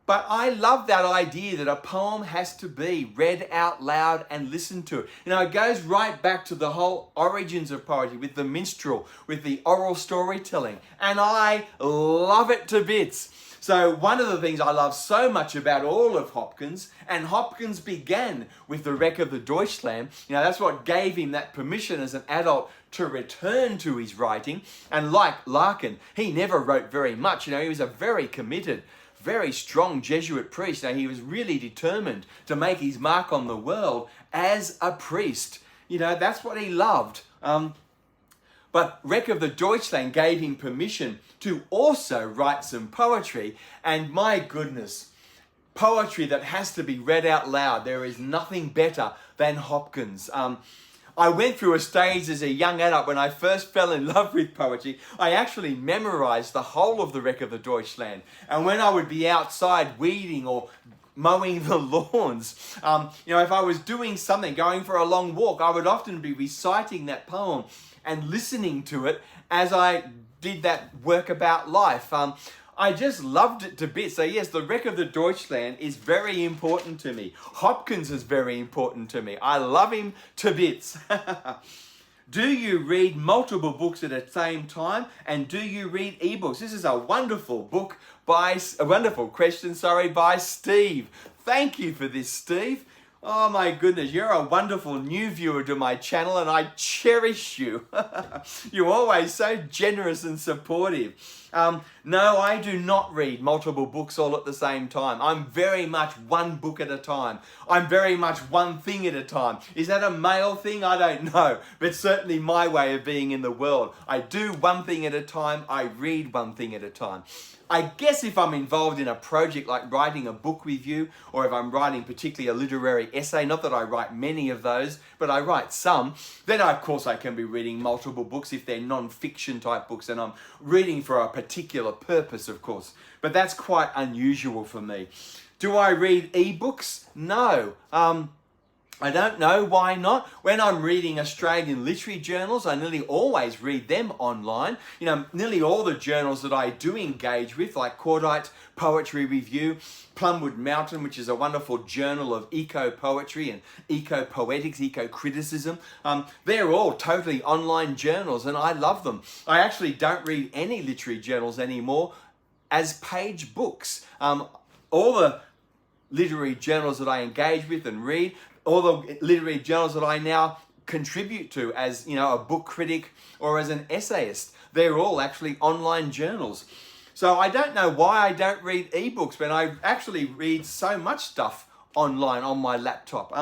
But I love that idea that a poem has to be read out loud and listened to. It goes right back to the whole origins of poetry with the minstrel, with the oral storytelling. And I love it to bits. So one of the things I love so much about all of Hopkins, and Hopkins began with The Wreck of the Deutschland, that's what gave him that permission as an adult to return to his writing. And like Larkin, he never wrote very much. He was a very committed, very strong Jesuit priest. Now, he was really determined to make his mark on the world as a priest. That's what he loved. But Wreck of the Deutschland gave him permission to also write some poetry. And my goodness, poetry that has to be read out loud. There is nothing better than Hopkins. I went through a stage as a young adult when I first fell in love with poetry. I actually memorized the whole of the Wreck of the Deutschland. And when I would be outside weeding or mowing the lawns, if I was doing something, going for a long walk, I would often be reciting that poem and listening to it as I did that work about life. I just loved it to bits. So yes, the Wreck of the Deutschland is very important to me. Hopkins is very important to me. I love him to bits. Do you read multiple books at the same time? And do you read ebooks? This is a wonderful question, by Steve. Thank you for this, Steve. Oh my goodness, you're a wonderful new viewer to my channel and I cherish you. You're always so generous and supportive. No, I do not read multiple books all at the same time. I'm very much one book at a time. I'm very much one thing at a time. Is that a male thing? I don't know. But certainly my way of being in the world. I do one thing at a time. I read one thing at a time. I guess if I'm involved in a project like writing a book with you, or if I'm writing particularly a literary essay, not that I write many of those, but I write some, then of course I can be reading multiple books if they're non-fiction type books and I'm reading for a particular purpose, of course. But that's quite unusual for me. Do I read ebooks? No. I don't know why not. When I'm reading Australian literary journals, I nearly always read them online. Nearly all the journals that I do engage with, like Cordite Poetry Review, Plumwood Mountain, which is a wonderful journal of eco-poetry and eco-poetics, eco-criticism, they're all totally online journals and I love them. I actually don't read any literary journals anymore as page books. All the literary journals that I engage with and read, all the literary journals that I now contribute to as, a book critic or as an essayist, they're all actually online journals. So I don't know why I don't read ebooks, but I actually read so much stuff online on my laptop.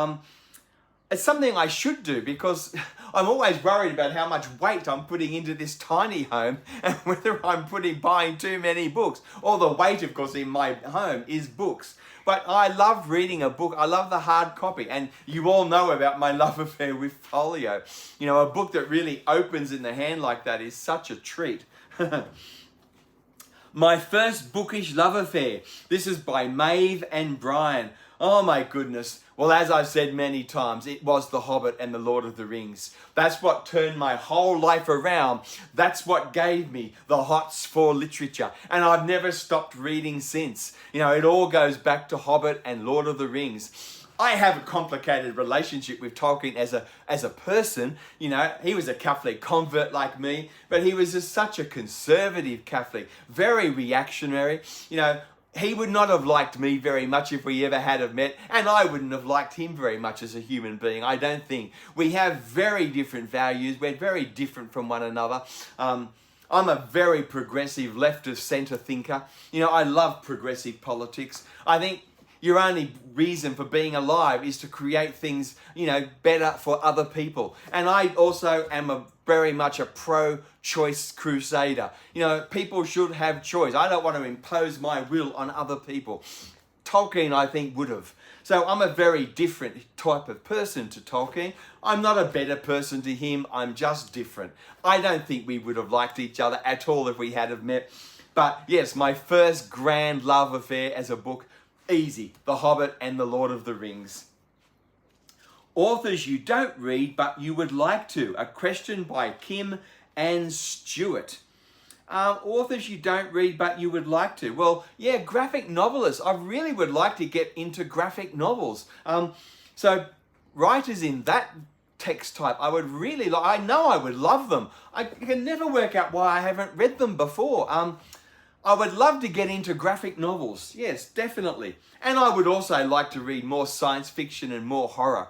It's something I should do because I'm always worried about how much weight I'm putting into this tiny home and whether I'm buying too many books. All the weight, of course, in my home is books. But I love reading a book. I love the hard copy. And you all know about my love affair with folio. A book that really opens in the hand like that is such a treat. My first bookish love affair. This is by Maeve and Brian. Oh my goodness. Well, as I've said many times, it was The Hobbit and The Lord of the Rings. That's what turned my whole life around. That's what gave me the hots for literature. And I've never stopped reading since. It all goes back to Hobbit and Lord of the Rings. I have a complicated relationship with Tolkien as a person. He was a Catholic convert like me, but he was just such a conservative Catholic, very reactionary. He would not have liked me very much if we ever had met, and I wouldn't have liked him very much as a human being, I don't think. We have very different values. We're very different from one another. I'm a very progressive left of centre thinker. I love progressive politics. I think your only reason for being alive is to create things, better for other people. And I also am very much a pro-choice crusader. People should have choice. I don't want to impose my will on other people. Tolkien, I think, would have. So I'm a very different type of person to Tolkien. I'm not a better person to him. I'm just different. I don't think we would have liked each other at all if we had have met. But yes, my first grand love affair as a book, easy, The Hobbit and The Lord of the Rings. Authors you don't read but you would like to. A question by Kim and Stewart. Authors you don't read but you would like to. Well, yeah, graphic novelists. I really would like to get into graphic novels. So writers in that text type, I would really like. I know I would love them. I can never work out why I haven't read them before. I would love to get into graphic novels. Yes, definitely. And I would also like to read more science fiction and more horror.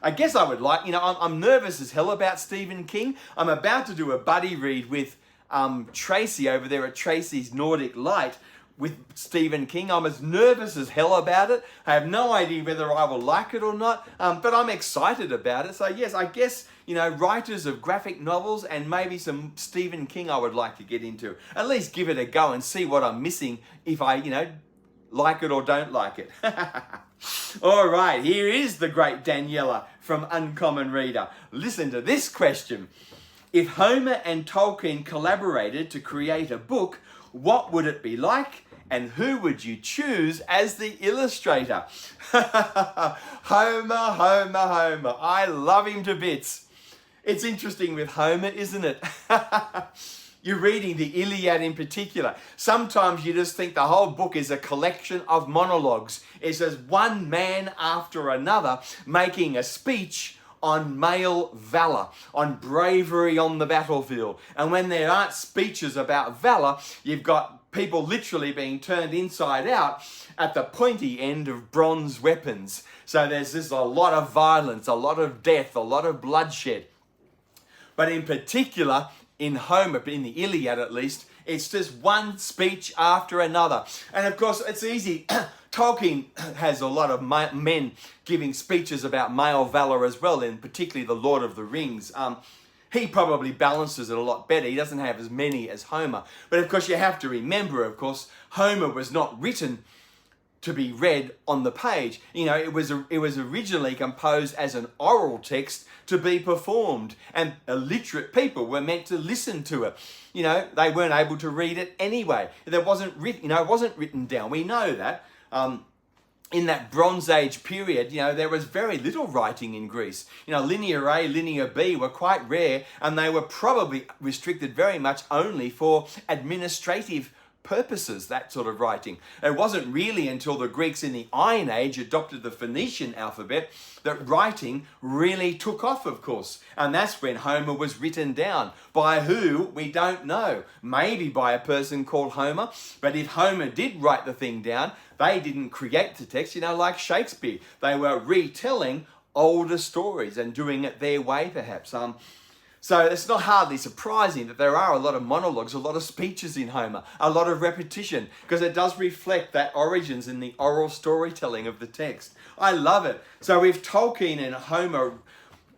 I guess I would like, I'm nervous as hell about Stephen King. I'm about to do a buddy read with Tracy over there at Tracy's Nordic Light with Stephen King. I'm as nervous as hell about it. I have no idea whether I will like it or not, but I'm excited about it. So yes, I guess, writers of graphic novels and maybe some Stephen King I would like to get into. At least give it a go and see what I'm missing if I, like it or don't like it. All right, here is the great Daniela from Uncommon Reader. Listen to this question. If Homer and Tolkien collaborated to create a book, what would it be like? And who would you choose as the illustrator? Homer, Homer, Homer. I love him to bits. It's interesting with Homer, isn't it? You're reading the Iliad in particular. Sometimes you just think the whole book is a collection of monologues. It's just one man after another making a speech on male valor, on bravery on the battlefield. And when there aren't speeches about valor, you've got people literally being turned inside out at the pointy end of bronze weapons. So there's just a lot of violence, a lot of death, a lot of bloodshed. But in particular, in Homer, in the Iliad at least, it's just one speech after another. And of course, it's easy. Tolkien has a lot of men giving speeches about male valor as well, and particularly the Lord of the Rings. He probably balances it a lot better. He doesn't have as many as Homer. But of course, you have to remember, of course, Homer was not written to be read on the page. You know, it was originally composed as an oral text to be performed, and illiterate people were meant to listen to it. You know, they weren't able to read it anyway. It wasn't written down. We know that. In that Bronze Age period, you know, there was very little writing in Greece. You know, Linear A, Linear B were quite rare, and they were probably restricted very much only for administrative purposes, that sort of writing. It wasn't really until the Greeks in the Iron Age adopted the Phoenician alphabet that writing really took off, of course. And that's when Homer was written down. By who, we don't know. Maybe by a person called Homer. But if Homer did write the thing down, they didn't create the text, you know, like Shakespeare. They were retelling older stories and doing it their way, perhaps. So it's not hardly surprising that there are a lot of monologues, a lot of speeches in Homer, a lot of repetition, because it does reflect that origins in the oral storytelling of the text. I love it. So if Tolkien and Homer,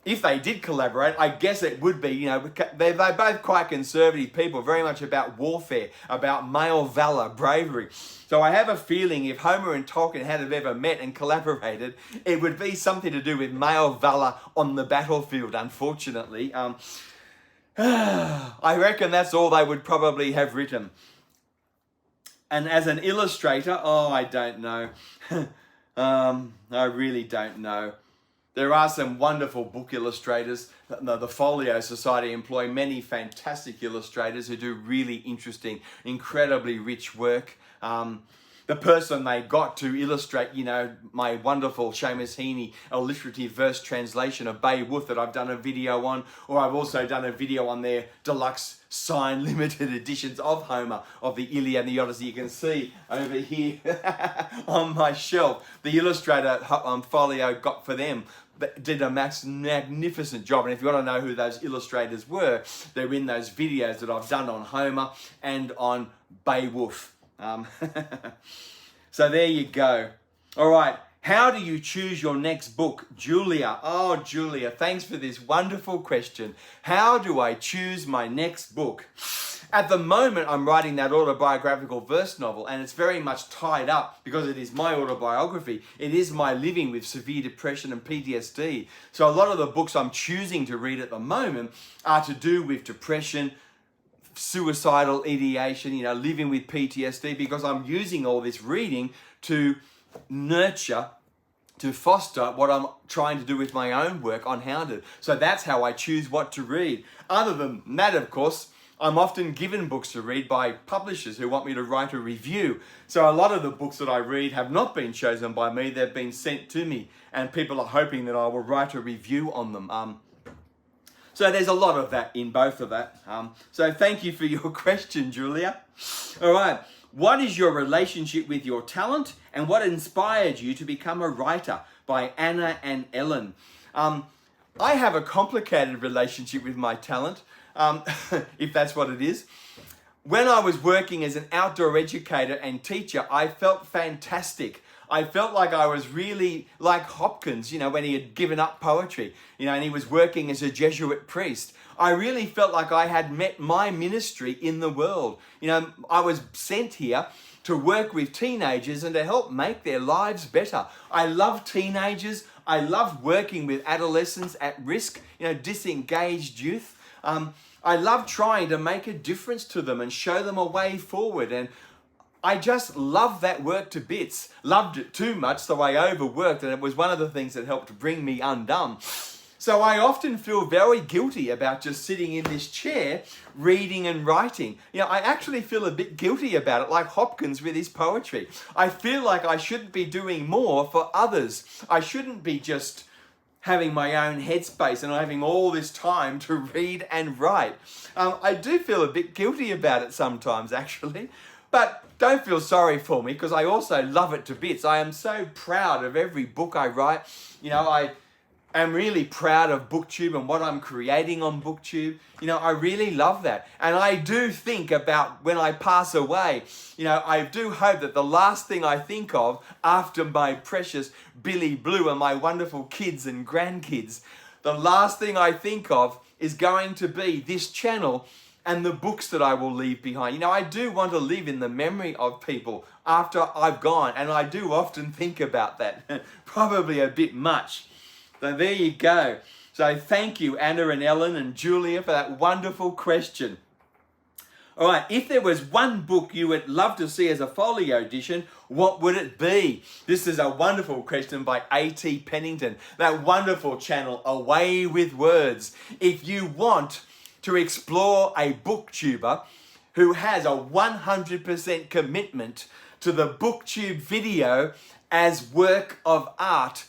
if they did collaborate, I guess it would be, you know, they're both quite conservative people, very much about warfare, about male valor, bravery. So I have a feeling if Homer and Tolkien had ever met and collaborated, it would be something to do with male valor on the battlefield, unfortunately. I reckon that's all they would probably have written. And as an illustrator, I don't know. I really don't know. There are some wonderful book illustrators. The Folio Society employ many fantastic illustrators who do really interesting, incredibly rich work. The person they got to illustrate, you know, my wonderful Seamus Heaney alliterative verse translation of Beowulf that I've done a video on, or I've also done a video on their deluxe signed limited editions of Homer, of the Iliad and the Odyssey. You can see over here on my shelf, the illustrator Folio got for them did a magnificent job. And if you want to know who those illustrators were, they're in those videos that I've done on Homer and on Beowulf. So there you go. All right. How do you choose your next book? Julia. Oh, Julia, thanks for this wonderful question. How do I choose my next book? At the moment, I'm writing that autobiographical verse novel, and it's very much tied up because it is my autobiography. It is my living with severe depression and PTSD. So a lot of the books I'm choosing to read at the moment are to do with depression, suicidal ideation, you know, living with PTSD, because I'm using all this reading to nurture, to foster what I'm trying to do with my own work on Hounded. So that's how I choose what to read. Other than that, of course, I'm often given books to read by publishers who want me to write a review. So a lot of the books that I read have not been chosen by me, they've been sent to me, and people are hoping that I will write a review on them. So there's a lot of that in both of that. So thank you for your question, Julia. All right. What is your relationship with your talent, and what inspired you to become a writer? By Anna and Ellen. I have a complicated relationship with my talent, if that's what it is. When I was working as an outdoor educator and teacher, I felt fantastic. I felt like I was really like Hopkins, you know, when he had given up poetry, you know, and he was working as a Jesuit priest. I really felt like I had met my ministry in the world. You know, I was sent here to work with teenagers and to help make their lives better. I love teenagers. I love working with adolescents at risk, disengaged youth. I love trying to make a difference to them and show them a way forward. And I just love that work to bits. Loved it too much, so I overworked, and it was one of the things that helped bring me undone. So I often feel very guilty about just sitting in this chair, reading and writing. I actually feel a bit guilty about it, like Hopkins with his poetry. I feel like I shouldn't be doing more for others. I shouldn't be just having my own headspace and having all this time to read and write. I do feel a bit guilty about it sometimes, actually. But don't feel sorry for me, because I also love it to bits. I am so proud of every book I write. I am really proud of BookTube and what I'm creating on BookTube. I really love that. And I do think about when I pass away, I do hope that the last thing I think of after my precious Billy Blue and my wonderful kids and grandkids, the last thing I think of is going to be this channel and the books that I will leave behind. I do want to live in the memory of people after I've gone, and I do often think about that, probably a bit much. So there you go. So thank you, Anna and Ellen and Julia, for that wonderful question. All right, if there was one book you would love to see as a folio edition, what would it be? This is a wonderful question by A.T. Pennington, that wonderful channel, Away with Words. If you want to explore a booktuber who has a 100% commitment to the BookTube video as work of art,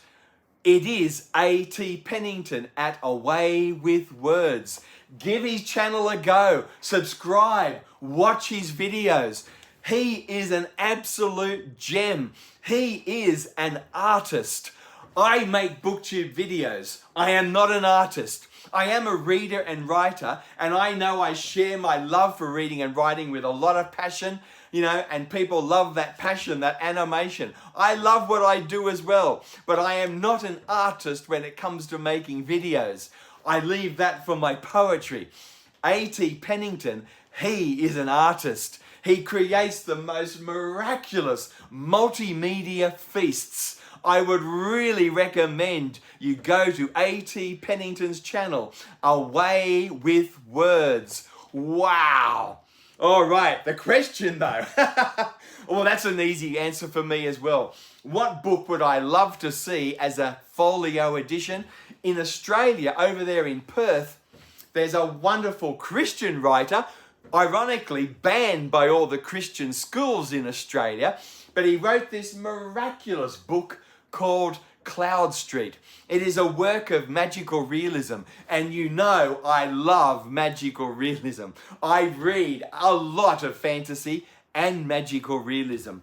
it is A.T. Pennington at Away with Words. Give his channel a go. Subscribe. Watch his videos. He is an absolute gem. He is an artist. I make BookTube videos. I am not an artist. I am a reader and writer, and I know I share my love for reading and writing with a lot of passion, and people love that passion, that animation. I love what I do as well, but I am not an artist when it comes to making videos. I leave that for my poetry. A.T. Pennington, he is an artist. He creates the most miraculous multimedia feasts. I would really recommend you go to A.T. Pennington's channel, Away with Words. Wow. All right, the question though. Well, that's an easy answer for me as well. What book would I love to see as a folio edition? In Australia, over there in Perth, there's a wonderful Christian writer, ironically banned by all the Christian schools in Australia, but he wrote this miraculous book called Cloud Street. It is a work of magical realism, and I love magical realism. I read a lot of fantasy and magical realism.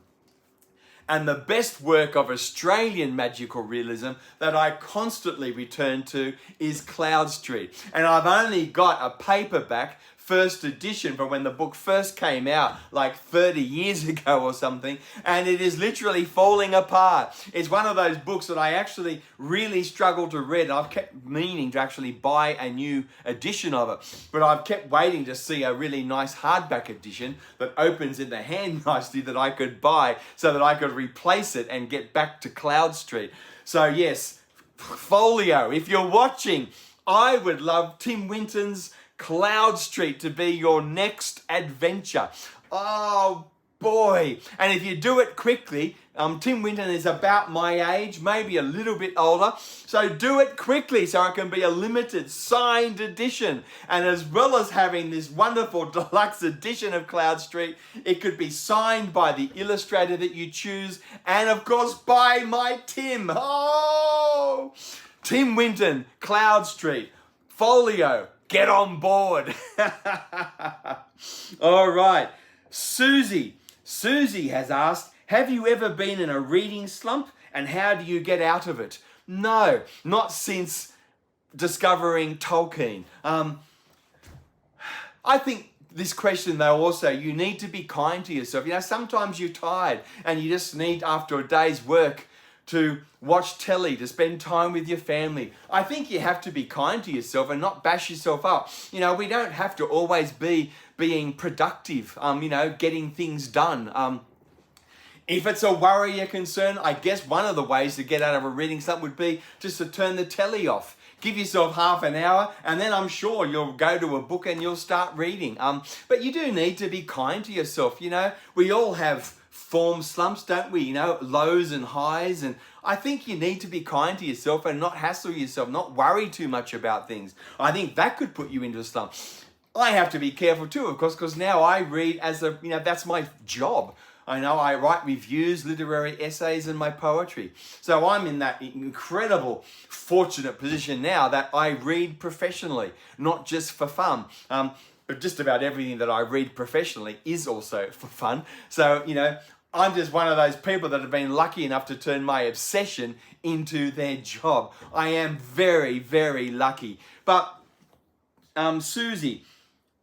And the best work of Australian magical realism that I constantly return to is Cloud Street. And I've only got a paperback first edition from when the book first came out, like 30 years ago or something, and it is literally falling apart. It's one of those books that I actually really struggle to read. I've kept meaning to actually buy a new edition of it, but I've kept waiting to see a really nice hardback edition that opens in the hand nicely that I could buy so that I could replace it and get back to Cloud Street. So yes, folio, if you're watching, I would love Tim Winton's Cloud Street to be your next adventure. Oh boy. And if you do it quickly, Tim Winton is about my age, maybe a little bit older. So do it quickly so it can be a limited signed edition. And as well as having this wonderful deluxe edition of Cloud Street, it could be signed by the illustrator that you choose. And of course by my Tim. Oh, Tim Winton, Cloud Street, folio. Get on board. All right. Susie has asked, have you ever been in a reading slump, and how do you get out of it? No, not since discovering Tolkien. I think this question though also, you need to be kind to yourself. Sometimes you're tired and you just need, after a day's work, to watch telly, to spend time with your family. I think you have to be kind to yourself and not bash yourself up. We don't have to always be being productive, getting things done. If it's a worry or concern, I guess one of the ways to get out of a reading slump would be just to turn the telly off. Give yourself half an hour, and then I'm sure you'll go to a book and you'll start reading. But you do need to be kind to yourself. You know, we all have form slumps, don't we? You know, lows and highs. And I think you need to be kind to yourself and not hassle yourself, not worry too much about things. I think that could put you into a slump. I have to be careful too, of course, because now I read as a, you know, that's my job. I know I write reviews, literary essays, and my poetry. So I'm in that incredible, fortunate position now that I read professionally, not just for fun. But just about everything that I read professionally is also for fun. So, you know, I'm just one of those people that have been lucky enough to turn my obsession into their job. I am very, very lucky. But, Susie,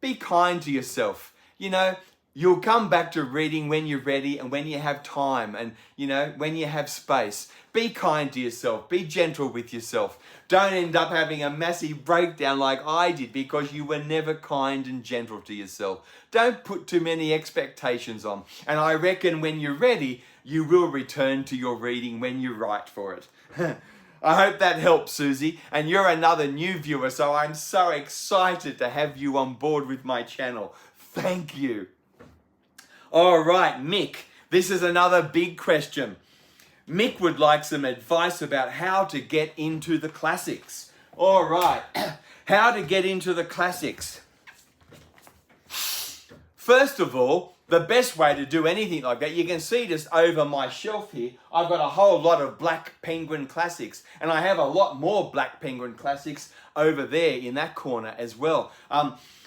be kind to yourself. You know, you'll come back to reading when you're ready and when you have time and, you know, when you have space. Be kind to yourself. Be gentle with yourself. Don't end up having a massive breakdown like I did because you were never kind and gentle to yourself. Don't put too many expectations on. And I reckon when you're ready, you will return to your reading when you're right for it. I hope that helps, Susie. And you're another new viewer, so I'm so excited to have you on board with my channel. Thank you. All right, Mick, this is another big question. Mick would like some advice about how to get into the classics. All right, how to get into the classics. First of all, the best way to do anything like that, you can see just over my shelf here, I've got a whole lot of Black Penguin classics, and I have a lot more Black Penguin classics over there in that corner as well.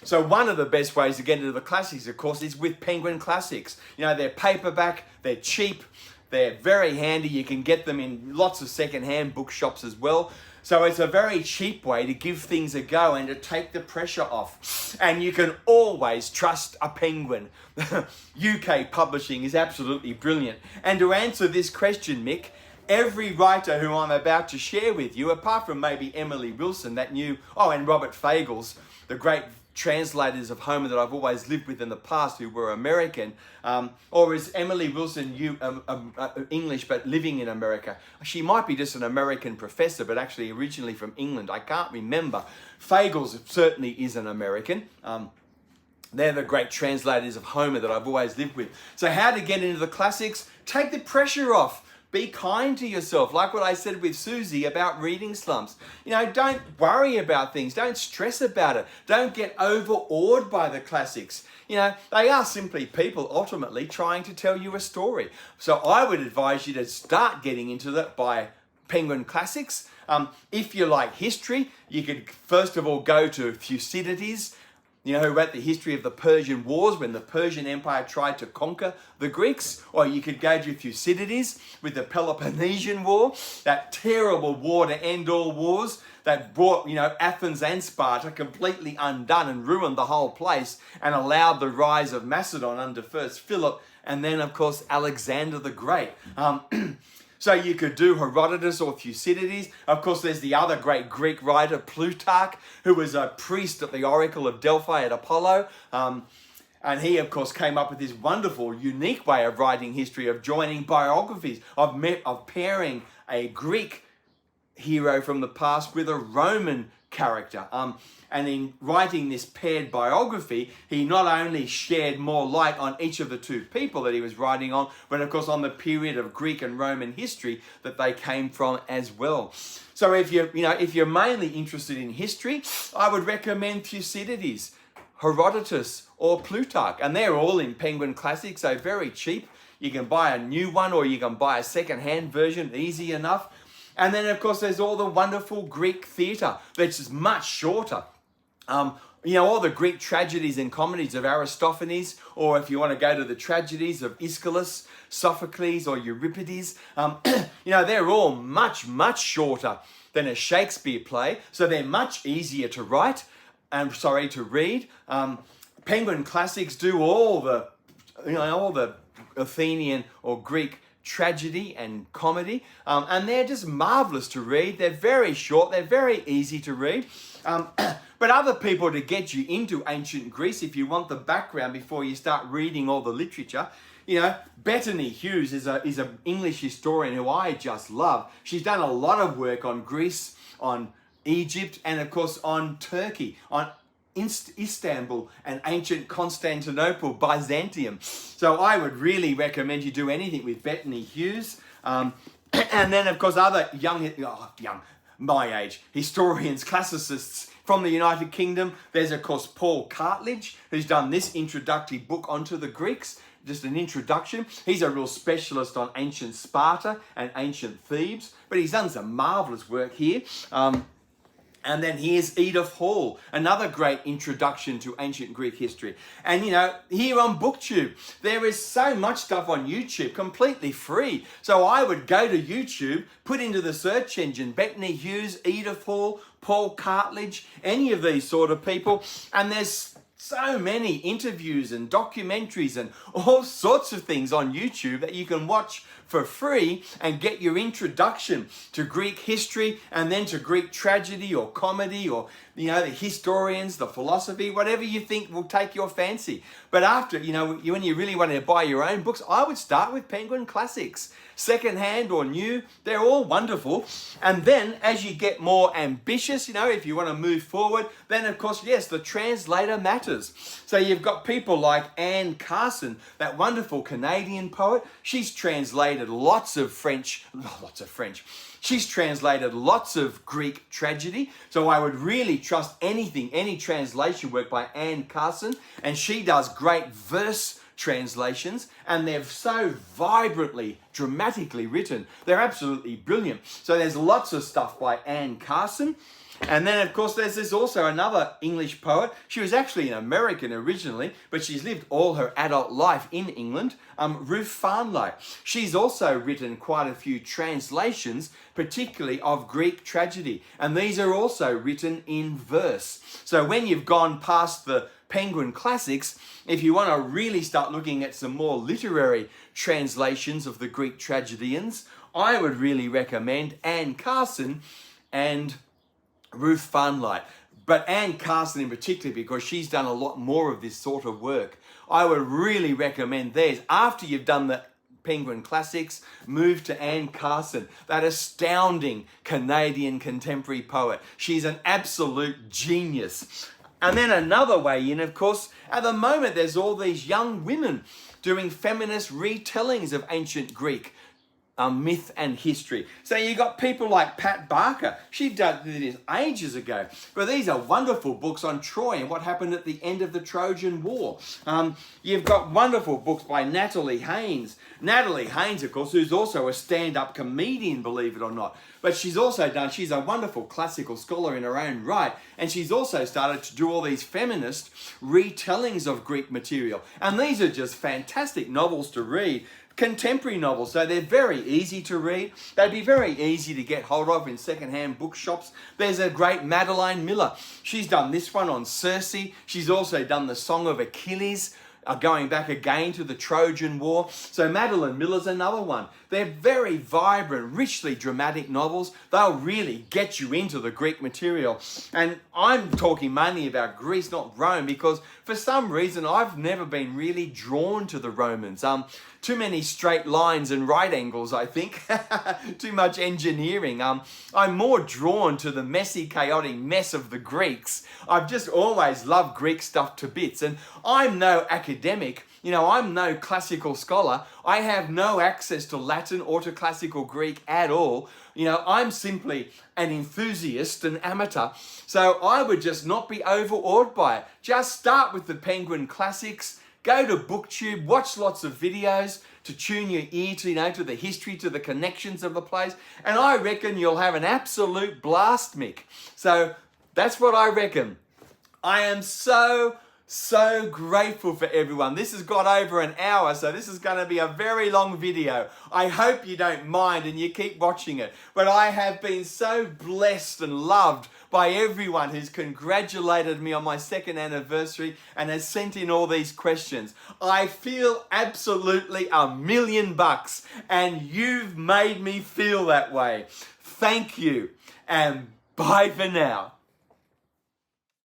So one of the best ways to get into the classics, of course, is with Penguin Classics. You know, they're paperback, they're cheap, they're very handy. You can get them in lots of second-hand bookshops as well. So it's a very cheap way to give things a go and to take the pressure off. And you can always trust a Penguin. UK publishing is absolutely brilliant. And to answer this question, Mick, every writer who I'm about to share with you, apart from maybe Emily Wilson, that new, and Robert Fagles, the great translators of Homer that I've always lived with in the past who were American, or is Emily Wilson English but living in America? She might be just an American professor but actually originally from England. I can't remember. Fagles certainly is an American. They're the great translators of Homer that I've always lived with. So how to get into the classics? Take the pressure off. Be kind to yourself, like what I said with Susie about reading slumps. You know, don't worry about things. Don't stress about it. Don't get overawed by the classics. You know, they are simply people ultimately trying to tell you a story. So I would advise you to start getting into that by Penguin Classics. If you like history, you could first of all go to Thucydides, you know, who wrote the history of the Persian Wars when the Persian Empire tried to conquer the Greeks. Or you could go to Thucydides with the Peloponnesian War, that terrible war to end all wars that brought, you know, Athens and Sparta completely undone and ruined the whole place and allowed the rise of Macedon under first Philip and then, of course, Alexander the Great. So you could do Herodotus or Thucydides. Of course, there's the other great Greek writer, Plutarch, who was a priest at the Oracle of Delphi at Apollo. And he, of course, came up with this wonderful, unique way of writing history, of joining biographies, of pairing a Greek hero from the past with a Roman character. And in writing this paired biography, he not only shared more light on each of the two people that he was writing on, but of course on the period of Greek and Roman history that they came from as well. So if you're mainly interested in history, I would recommend Thucydides, Herodotus, or Plutarch, and they're all in Penguin Classics, so very cheap. You can buy a new one or you can buy a second-hand version, easy enough. And then, of course, there's all the wonderful Greek theatre that's just much shorter. You know, all the Greek tragedies and comedies of Aristophanes, or if you want to go to the tragedies of Aeschylus, Sophocles, or Euripides, you know, they're all much, much shorter than a Shakespeare play. So they're much easier to write, to read. Penguin Classics do all the Athenian or Greek tragedy and comedy, and they're just marvelous to read. They're very short, they're very easy to read. But other people, to get you into ancient Greece, if you want the background before you start reading all the literature, Bettany Hughes is an English historian who I just love. She's done a lot of work on Greece, on Egypt, and of course on Turkey, on Istanbul and ancient Constantinople, Byzantium. So I would really recommend you do anything with Bettany Hughes. And then of course other young, my age, historians, classicists from the United Kingdom. There's of course Paul Cartledge, who's done this introductory book onto the Greeks. Just an introduction. He's a real specialist on ancient Sparta and ancient Thebes, but he's done some marvelous work here. And then here's Edith Hall, another great introduction to ancient Greek history. And here on BookTube, there is so much stuff on YouTube, completely free. So I would go to YouTube, put into the search engine Bettany Hughes, Edith Hall, Paul Cartledge, any of these sort of people, and there's so many interviews and documentaries and all sorts of things on YouTube that you can watch for free and get your introduction to Greek history and then to Greek tragedy or comedy or, the historians, the philosophy, whatever you think will take your fancy. But after, when you really want to buy your own books, I would start with Penguin Classics. Secondhand or new, they're all wonderful. And then as you get more ambitious, if you want to move forward, then of course, yes, the translator matters. So you've got people like Anne Carson, that wonderful Canadian poet. She's translated lots of French. She's translated lots of Greek tragedy. So I would really trust any translation work by Anne Carson. And she does great verse translations, and they're so vibrantly, dramatically written. They're absolutely brilliant. So there's lots of stuff by Anne Carson. And then, of course, there's also another English poet. She was actually an American originally, but she's lived all her adult life in England, Ruth Farnley. She's also written quite a few translations, particularly of Greek tragedy. And these are also written in verse. So when you've gone past the Penguin Classics, if you want to really start looking at some more literary translations of the Greek tragedians, I would really recommend Anne Carson and Ruth Farnley. But Anne Carson in particular, because she's done a lot more of this sort of work, I would really recommend theirs. After you've done the Penguin Classics, move to Anne Carson, that astounding Canadian contemporary poet. She's an absolute genius. And then another way in, of course, at the moment there's all these young women doing feminist retellings of ancient Greek myth and history. So you got people like Pat Barker. She did this ages ago. But these are wonderful books on Troy and what happened at the end of the Trojan War. You've got wonderful books by Natalie Haynes. Natalie Haynes, of course, who's also a stand-up comedian, believe it or not. But she's a wonderful classical scholar in her own right. And she's also started to do all these feminist retellings of Greek material. And these are just fantastic novels to read. Contemporary novels, so they're very easy to read. They'd be very easy to get hold of in second-hand bookshops. There's a great Madeleine Miller. She's done this one on Circe. She's also done the Song of Achilles, going back again to the Trojan War. So Madeleine Miller's another one. They're very vibrant, richly dramatic novels. They'll really get you into the Greek material. And I'm talking mainly about Greece, not Rome, because for some reason I've never been really drawn to the Romans. Too many straight lines and right angles, I think. Too much engineering. I'm more drawn to the messy, chaotic mess of the Greeks. I've just always loved Greek stuff to bits. And I'm no academic. I'm no classical scholar. I have no access to Latin or to classical Greek at all. I'm simply an enthusiast, an amateur. So I would just not be overawed by it. Just start with the Penguin Classics. Go to BookTube, watch lots of videos to tune your ear to the history, to the connections of the place. And I reckon you'll have an absolute blast, Mick. So that's what I reckon. I am so grateful for everyone. This has got over an hour, so this is going to be a very long video. I hope you don't mind and you keep watching it. But I have been so blessed and loved by everyone who's congratulated me on my 2nd anniversary and has sent in all these questions. I feel absolutely $1,000,000 and you've made me feel that way. Thank you and bye for now.